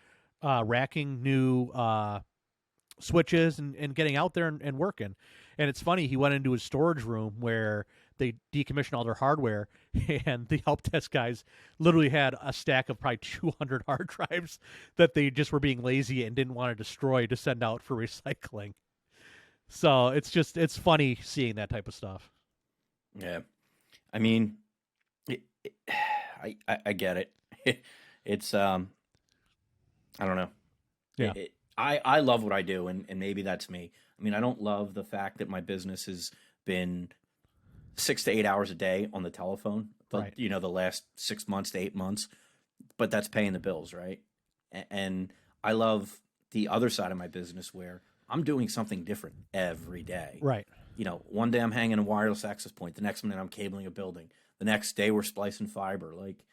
racking new switches and getting out there and working. And it's funny, he went into his storage room where they decommissioned all their hardware, and the help desk guys literally had a stack of probably 200 hard drives that they just were being lazy and didn't want to destroy to send out for recycling. So it's funny seeing that type of stuff. Yeah. I mean, I get it. It's, I don't know. Yeah. I love what I do, and maybe that's me. I mean, I don't love the fact that my business has been 6 to 8 hours a day on the telephone, Right. the last 6 months to 8 months, but that's paying the bills, right? And I love the other side of my business where I'm doing something different every day. Right. One day I'm hanging a wireless access point. The next minute I'm cabling a building. The next day we're splicing fiber. Like,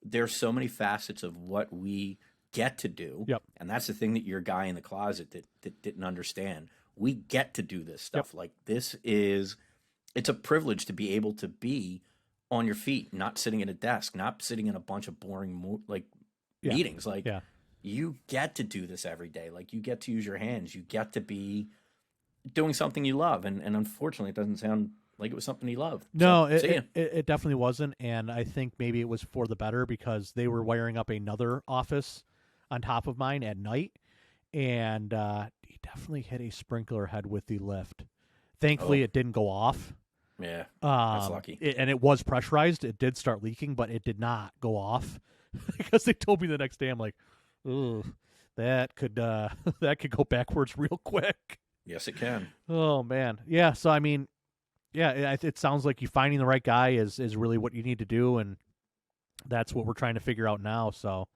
there's so many facets of what we get to do. Yep. And that's the thing that your guy in the closet that didn't understand. We get to do this stuff. Yep. Like, it's a privilege to be able to be on your feet, not sitting at a desk, not sitting in a bunch of boring meetings. Like, you get to do this every day. Like, you get to use your hands. You get to be doing something you love. And unfortunately, it doesn't sound like it was something he loved. No, So, it definitely wasn't. And I think maybe it was for the better because they were wiring up another office on top of mine at night. And he definitely hit a sprinkler head with the lift. Thankfully, it didn't go off. Yeah, that's lucky. And it was pressurized. It did start leaking, but it did not go off because they told me the next day. I'm like, ooh, that could go backwards real quick. Yes, it can. Oh man, yeah. So I mean, yeah, it sounds like you finding the right guy is really what you need to do, and that's what we're trying to figure out now. So,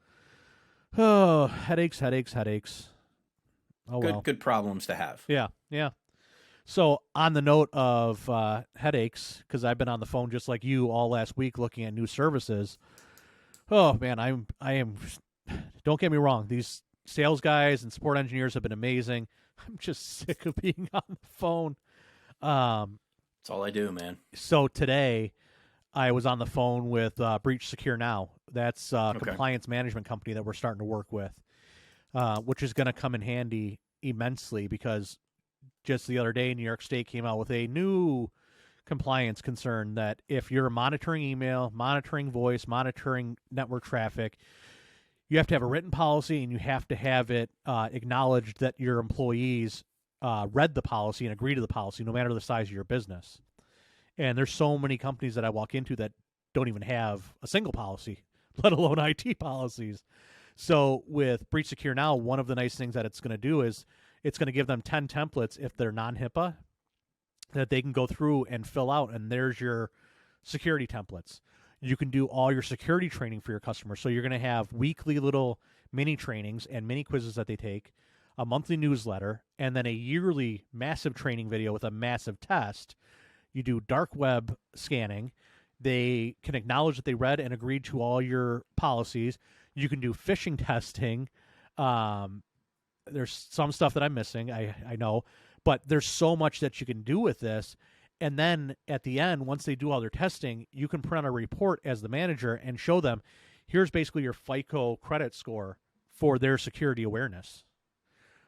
headaches. Oh well. Good problems to have. Yeah. So on the note of headaches, because I've been on the phone just like you all last week looking at new services. Oh man, I am. Don't get me wrong; these sales guys and support engineers have been amazing. I'm just sick of being on the phone. That's all I do, man. So today, I was on the phone with Breach Secure Now. That's a compliance management company that we're starting to work with, which is going to come in handy immensely because just the other day, New York State came out with a new compliance concern that if you're monitoring email, monitoring voice, monitoring network traffic, you have to have a written policy and you have to have it acknowledged that your employees read the policy and agree to the policy, no matter the size of your business. And there's so many companies that I walk into that don't even have a single policy, let alone IT policies. So with Breach Secure Now, one of the nice things that it's going to do is it's going to give them 10 templates if they're non-HIPAA that they can go through and fill out, and there's your security templates. You can do all your security training for your customers. So you're going to have weekly little mini trainings and mini quizzes that they take, a monthly newsletter, and then a yearly massive training video with a massive test. You do dark web scanning. They can acknowledge that they read and agreed to all your policies. You can do phishing testing. There's some stuff that I'm missing, I know, but there's so much that you can do with this. And then at the end, once they do all their testing, you can print a report as the manager and show them, here's basically your FICO credit score for their security awareness,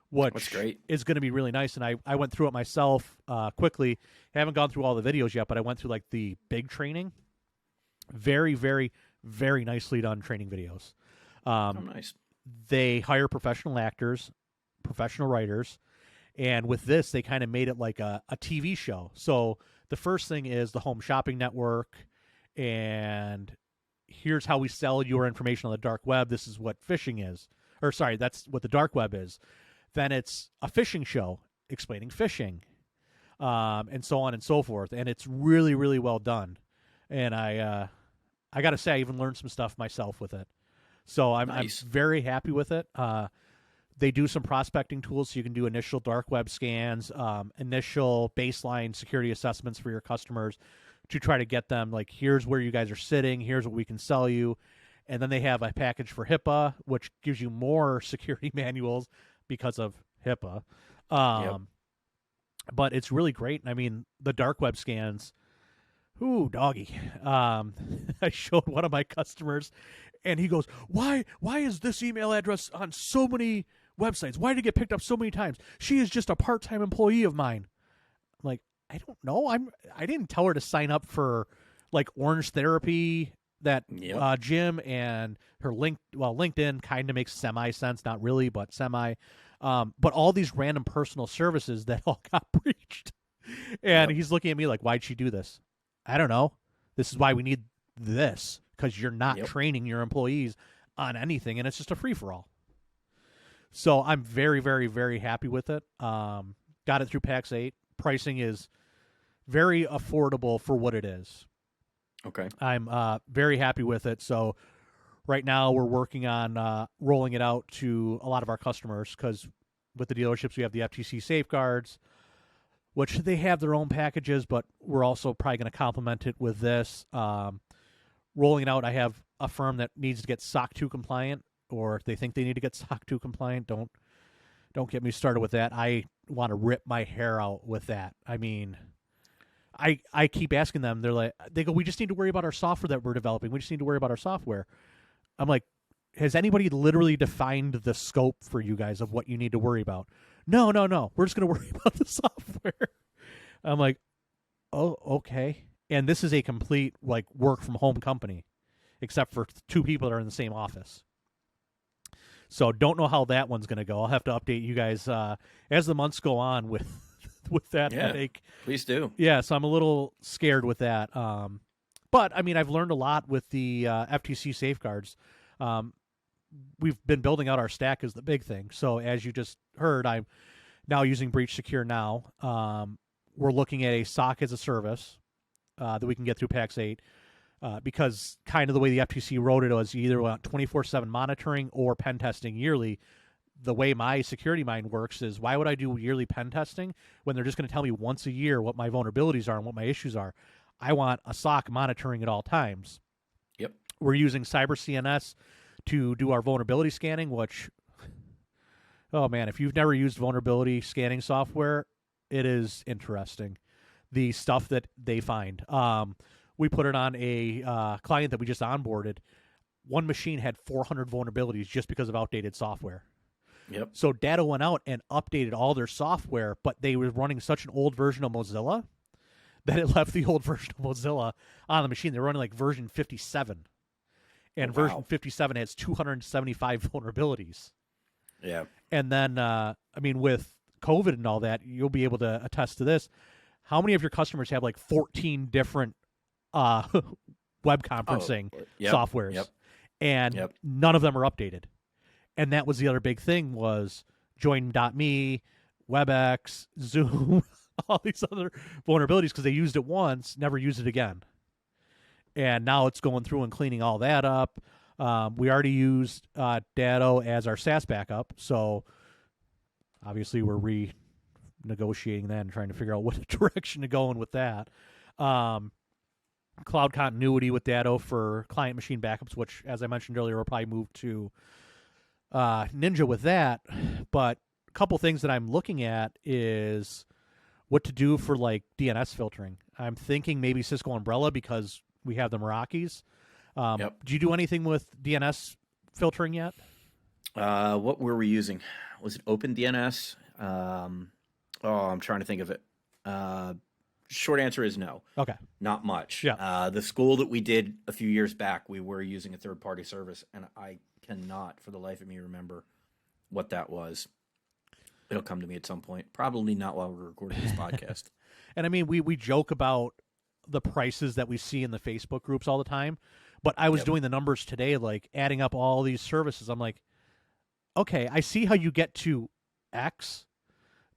which is going to be really nice. And I went through it myself quickly. I haven't gone through all the videos yet, but I went through like the big training. Very, very, very nicely done training videos. Nice. They hire professional actors, professional writers, and with this, they kind of made it like a TV show. So the first thing is the home shopping network, and here's how we sell your information on the dark web. This is what phishing is. Or sorry, that's what the dark web is. Then it's a phishing show explaining phishing, and so on and so forth. And it's really, really well done. And I got to say, I even learned some stuff myself with it. So I'm very happy with it. They do some prospecting tools, so you can do initial dark web scans, initial baseline security assessments for your customers to try to get them, like, here's where you guys are sitting, here's what we can sell you. And then they have a package for HIPAA, which gives you more security manuals because of HIPAA. But it's really great. I mean, the dark web scans, ooh, doggy. I showed one of my customers, and he goes, why is this email address on so many websites? Why did it get picked up so many times? She is just a part-time employee of mine. I'm like, I don't know. I didn't tell her to sign up for like Orange Therapy, that Yep. gym, and her LinkedIn kind of makes semi sense, not really, but semi. But all these random personal services that all got breached, and Yep. he's looking at me like, "Why'd she do this?" I don't know. This is why we need this, because you're not Yep. training your employees on anything, and it's just a free for all. So I'm very, very, very happy with it. Got it through PAX 8. Pricing is very affordable for what it is. Okay. I'm very happy with it. So right now we're working on rolling it out to a lot of our customers, because with the dealerships we have the FTC safeguards, which they have their own packages, but we're also probably going to complement it with this. Rolling it out, I have a firm that needs to get SOC 2 compliant, or if they think they need to get SOC 2 compliant, don't get me started with that. I want to rip my hair out with that. I mean, I keep asking them. They go, we just need to worry about our software that we're developing. We just need to worry about our software. I'm like, has anybody literally defined the scope for you guys of what you need to worry about? No. We're just going to worry about the software. I'm like, oh, okay. And this is a complete like work from home company, except for two people that are in the same office. So don't know how that one's going to go. I'll have to update you guys as the months go on with with that headache. Please do. Yeah, so I'm a little scared with that. But I mean, I've learned a lot with the FTC safeguards. We've been building out our stack is the big thing. So as you just heard, I'm now using Breach Secure now. We're looking at a SOC as a service that we can get through PAX 8. Because kind of the way the FTC wrote it was you either want 24/7 monitoring or pen testing yearly. The way my security mind works is, why would I do yearly pen testing when they're just going to tell me once a year what my vulnerabilities are and what my issues are? I want a SOC monitoring at all times. Yep. We're using Cyber CNS to do our vulnerability scanning, which, oh man, if you've never used vulnerability scanning software, it is interesting. The stuff that they find. We put it on a client that we just onboarded. One machine had 400 vulnerabilities just because of outdated software. Yep. So Datto went out and updated all their software, but they were running such an old version of Mozilla that it left the old version of Mozilla on the machine. They were running like version 57. And version 57 has 275 vulnerabilities. Yeah. And then, I mean, with COVID and all that, you'll be able to attest to this. How many of your customers have like 14 different web conferencing softwares? Yep. And none of them are updated. And that was the other big thing was Join.me, WebEx, Zoom, all these other vulnerabilities, because they used it once, never used it again. And now it's going through and cleaning all that up. We already used Datto as our SaaS backup, so obviously we're renegotiating that and trying to figure out what direction to go in with that. Cloud continuity with Datto for client machine backups, which, as I mentioned earlier, will probably move to Ninja with that. But a couple things that I'm looking at is what to do for like DNS filtering. I'm thinking maybe Cisco Umbrella, because we have the Meraki's. Do you do anything with DNS filtering yet? What were we using? Was it OpenDNS? I'm trying to think of it. Short answer is no. Okay. Not much. Yeah. The school that we did a few years back, we were using a third-party service, and I cannot, for the life of me, remember what that was. It'll come to me at some point. Probably not while we're recording this podcast. And I mean, we joke about the prices that we see in the Facebook groups all the time, but I was doing the numbers today, like adding up all these services. I'm like, okay, I see how you get to X,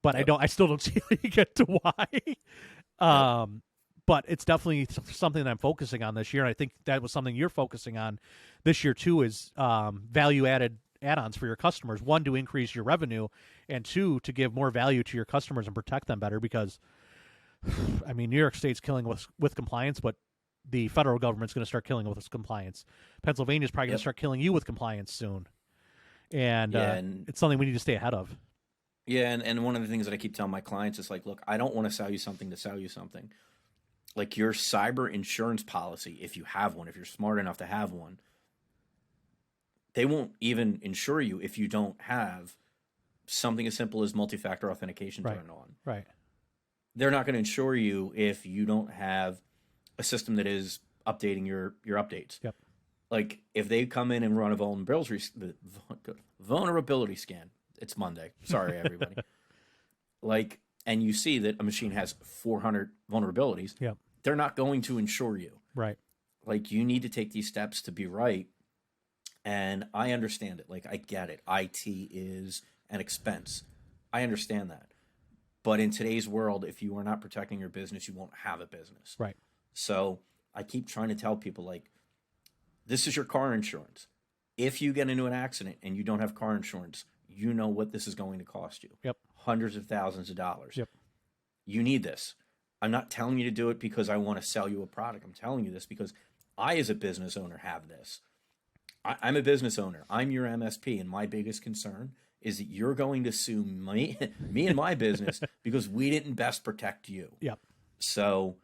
but I still don't see how you get to Y. But it's definitely something that I'm focusing on this year. And I think that was something you're focusing on this year too, is value-added add-ons for your customers. One, to increase your revenue, and two, to give more value to your customers and protect them better. Because, I mean, New York State's killing with compliance, but the federal government's going to start killing with compliance. Pennsylvania's probably going to start killing you with compliance soon. And it's something we need to stay ahead of. Yeah, and one of the things that I keep telling my clients is like, look, I don't want to sell you something to sell you something. Like your cyber insurance policy, if you have one, if you're smart enough to have one, they won't even insure you if you don't have something as simple as multi-factor authentication turned on. Right. they're not going to insure you if you don't have a system that is updating your updates. Yep. Like if they come in and run a vulnerability scan, it's Monday. Sorry, everybody. Like, and you see that a machine has 400 vulnerabilities. Yep. They're not going to insure you. Right. Like you need to take these steps to be right. And I understand it. Like I get it. IT is an expense. I understand that. But in today's world, if you are not protecting your business, you won't have a business. Right. So I keep trying to tell people, like, this is your car insurance. If you get into an accident and you don't have car insurance, you know what this is going to cost you. Yep. Hundreds of thousands of dollars. Yep. You need this. I'm not telling you to do it because I want to sell you a product. I'm telling you this because I, as a business owner, have this. I'm a business owner. I'm your MSP, and my biggest concern is that you're going to sue me and my business because we didn't best protect you. Yep. So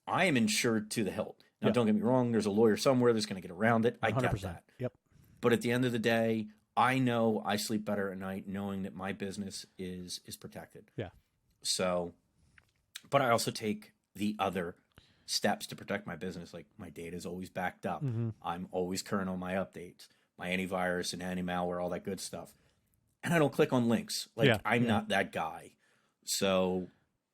I am insured to the hilt. Now, Yep. don't get me wrong. There's a lawyer somewhere that's going to get around it. I 100%. get that. Yep. But at the end of the day, I know I sleep better at night knowing that my business is protected. Yeah. So, but I also take the other steps to protect my business. Like my data is always backed up. Mm-hmm. I'm always current on my updates, my antivirus and anti-malware, all that good stuff. And I don't click on links. Like I'm not that guy. So,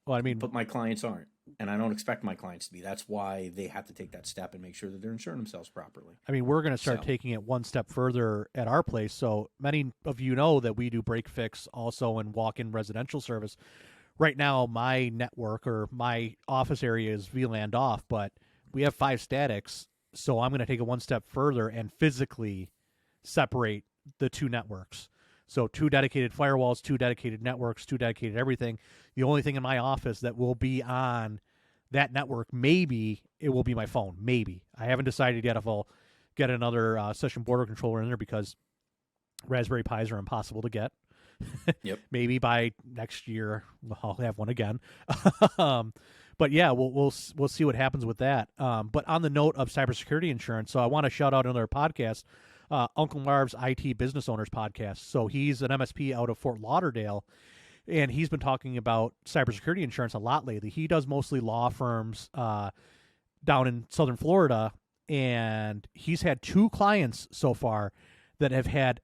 well, I mean, but my clients aren't. And I don't expect my clients to be. That's why they have to take that step and make sure that they're insuring themselves properly. I mean, we're going to start taking it one step further at our place. So many of you know that we do break fix also and walk-in residential service. Right now, my network or my office area is VLANed off, but we have 5 statics. So I'm going to take it one step further and physically separate the 2 networks. So 2 dedicated firewalls, 2 dedicated networks, 2 dedicated everything. The only thing in my office that will be on that network, maybe it will be my phone. Maybe. I haven't decided yet if I'll get another session border controller in there because Raspberry Pis are impossible to get. Yep. Maybe by next year I'll have one again. But yeah, we'll see what happens with that. But on the note of cybersecurity insurance, so I want to shout out another podcast, Uncle Marv's IT Business Owners podcast. So he's an MSP out of Fort Lauderdale, and he's been talking about cybersecurity insurance a lot lately. He does mostly law firms down in Southern Florida, and he's had 2 clients so far that have had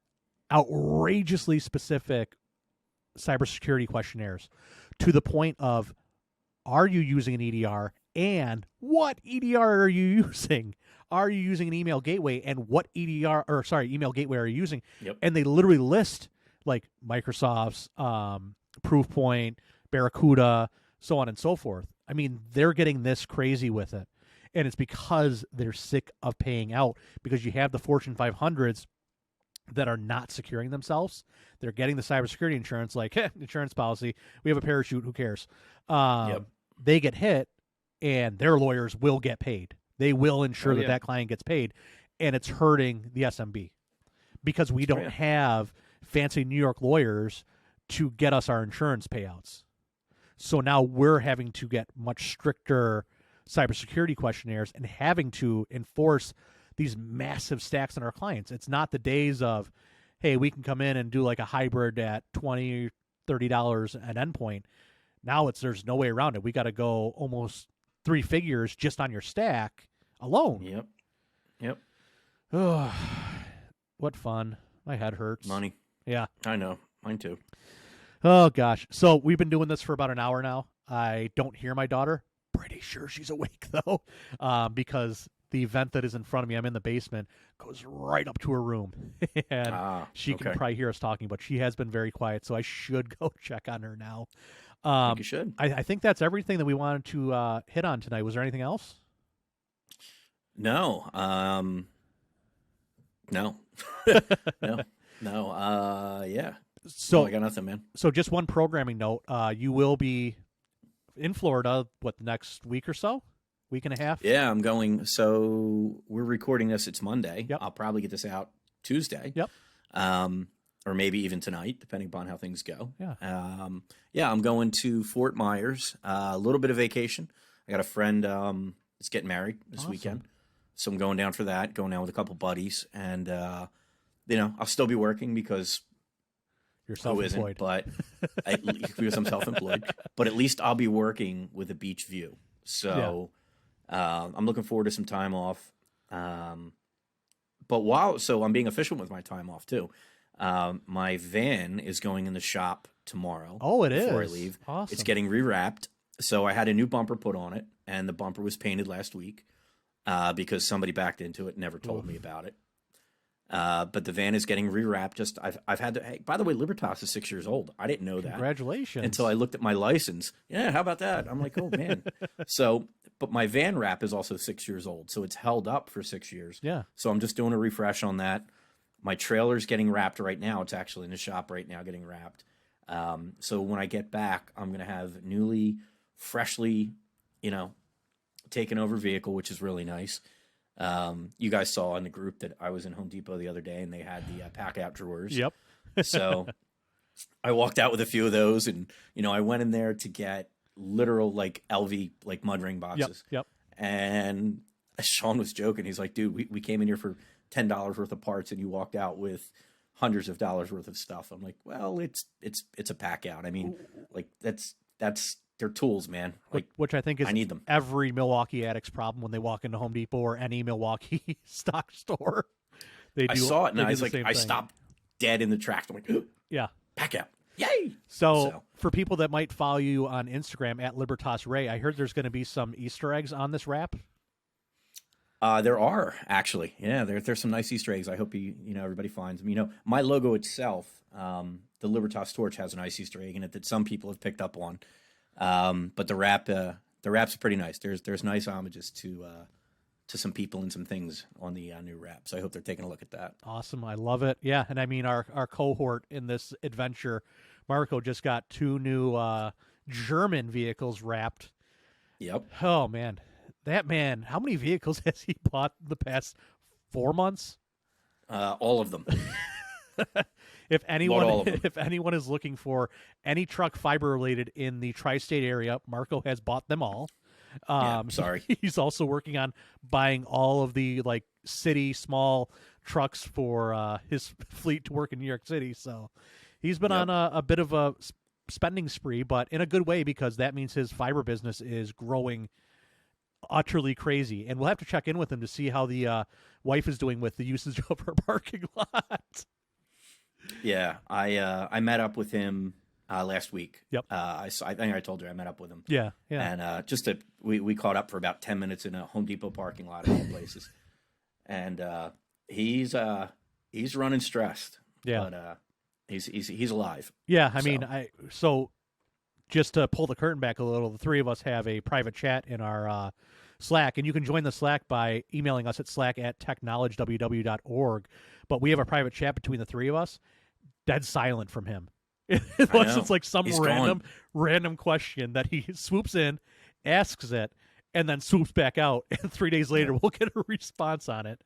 outrageously specific cybersecurity questionnaires to the point of, are you using an EDR, and what EDR are you using? Are you using an email gateway, and what email gateway are you using? Yep. And they literally list like Microsoft's, Proofpoint, Barracuda, so on and so forth. I mean, they're getting this crazy with it. And it's because they're sick of paying out, because you have the Fortune 500s that are not securing themselves. They're getting the cybersecurity insurance, like, insurance policy, we have a parachute, who cares? They get hit, and their lawyers will get paid. They will ensure that client gets paid, and it's hurting the SMB because we don't have fancy New York lawyers to get us our insurance payouts. So now we're having to get much stricter cybersecurity questionnaires and having to enforce these massive stacks on our clients. It's not the days of, hey, we can come in and do like a hybrid at $20, $30 an endpoint. Now there's no way around it. We got to go almost 3 figures just on your stack alone. Yep. Oh, what fun. My head hurts. Money. Yeah. I know. Mine too. Oh, gosh. So we've been doing this for about an hour now. I don't hear my daughter. Pretty sure she's awake, though, because the vent that is in front of me, I'm in the basement, goes right up to her room. And she can probably hear us talking, but she has been very quiet, so I should go check on her now. I think you should. I think that's everything that we wanted to hit on tonight. Was there anything else? No. No. Yeah. So no, I got nothing, man. So just one programming note. You will be in Florida, the next week or so? Week and a half? Yeah, I'm going. So we're recording this. It's Monday. Yep. I'll probably get this out Tuesday. Yep. Or maybe even tonight, depending upon how things go. Yeah. I'm going to Fort Myers. A little bit of vacation. I got a friend that's getting married this weekend. So I'm going down for that, going down with a couple buddies. And, I'll still be working because You're Who isn't? self-employed. But because I'm self-employed, but at least I'll be working with a beach view. So I'm looking forward to some time off. So I'm being efficient with my time off too. My van is going in the shop tomorrow. Oh, it before is. I leave. Awesome. It's getting rewrapped. So I had a new bumper put on it, and the bumper was painted last week because somebody backed into it and never told me about it. But the van is getting rewrapped. I've had to. Hey, by the way, Libertas is 6 years old. I didn't know that. Congratulations. Until I looked at my license. Yeah, how about that? I'm like, oh man. But my van wrap is also 6 years old, so it's held up for 6 years. Yeah. So I'm just doing a refresh on that. My trailer's getting wrapped right now. It's actually in the shop right now getting wrapped. So when I get back, I'm going to have newly, freshly, taken over vehicle, which is really nice. You guys saw in the group that I was in Home Depot the other day and they had the pack out drawers. Yep. So I walked out with a few of those and, I went in there to get literal like LV, like mud ring boxes. Yep. And Sean was joking. He's like, dude, we came in here for $10 worth of parts and you walked out with hundreds of dollars worth of stuff. I'm like, well, it's a pack out. I mean, like that's they're tools, man. Like, which I think is I need them. Every Milwaukee addict's problem when they walk into Home Depot or any Milwaukee stock store. I saw it and I was like, I stopped dead in the tracks. I'm like, yeah, pack out. Yay. So for people that might follow you on Instagram at Libertas Ray, I heard there's going to be some Easter eggs on this wrap. There are actually, yeah. There's some nice Easter eggs. I hope everybody finds them. My logo itself, the Libertas torch has a nice Easter egg in it that some people have picked up on. But the wrap's pretty nice. There's nice homages to some people and some things on the new wrap. So I hope they're taking a look at that. Awesome, I love it. Yeah, and I mean our cohort in this adventure, Marco just got 2 new German vehicles wrapped. Yep. Oh man. That man, how many vehicles has he bought in the past 4 months? All of them. If anyone is looking for any truck fiber related in the tri-state area, Marco has bought them all. Sorry. He's also working on buying all of the like city small trucks for his fleet to work in New York City. So he's been on a bit of a spending spree, but in a good way because that means his fiber business is growing utterly crazy, and we'll have to check in with him to see how the wife is doing with the usage of her parking lot. Yeah, I met up with him last week. Yep. I think I told you I met up with him. Yeah. And we caught up for about 10 minutes in a Home Depot parking lot of all places, and he's running stressed. Yeah. But he's alive. Yeah. I mean, so just to pull the curtain back a little, the 3 of us have a private chat in our Slack, and you can join the Slack by emailing us at slack@techknowledgeww.org. But we have a private chat between the 3 of us. Dead silent from him. Unless it's like some random question that he swoops in, asks it, and then swoops back out. And 3 days later, we'll get a response on it.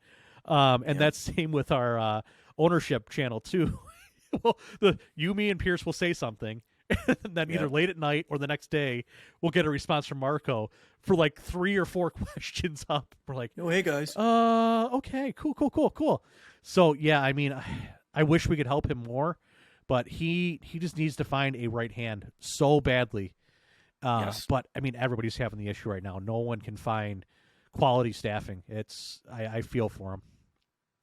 And that's same with our ownership channel too. Well, you, me, and Pierce will say something. And then either late at night or the next day, we'll get a response from Marco for like 3 or 4 questions up. We're like, oh, hey guys. Okay, cool. So yeah, I mean, I wish we could help him more, but he just needs to find a right hand so badly. But I mean, everybody's having the issue right now. No one can find quality staffing. I feel for him.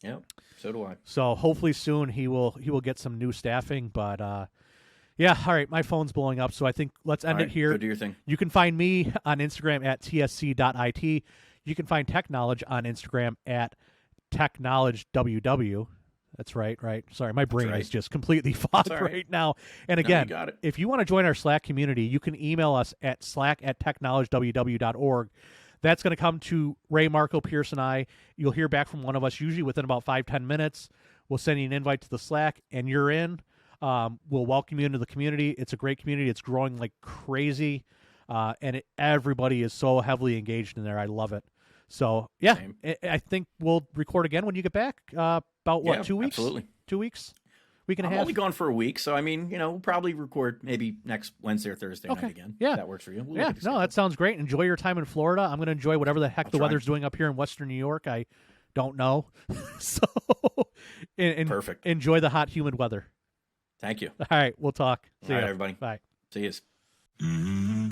Yeah, so do I. So hopefully soon he will get some new staffing, but. Yeah, all right, my phone's blowing up, so I think let's end it here. Go do your thing. You can find me on Instagram at tsc.it. You can find TeKnowledge on Instagram at TeKnowledgeWW. That's right. Sorry, my brain is just completely fogged right now. And again, if you want to join our Slack community, you can email us at slack@techknowledgeww.org. That's going to come to Ray, Marco, Pierce, and I. You'll hear back from one of us usually within about 5-10 minutes. We'll send you an invite to the Slack, and you're in. We'll welcome you into the community. It's a great community. It's growing like crazy, and everybody is so heavily engaged in there. I love it. So, yeah, I think we'll record again when you get back. About, 2 weeks? Absolutely. 2 weeks? Week and a half? I'm only gone for a week, so, I mean, we'll probably record maybe next Wednesday or Thursday night again. Yeah. If that works for you. That sounds great. Enjoy your time in Florida. I'm going to enjoy whatever the heck weather's doing up here in Western New York. I don't know. So, perfect. Enjoy the hot, humid weather. Thank you. All right, we'll talk. See All right, ya. everybody. Bye. See you.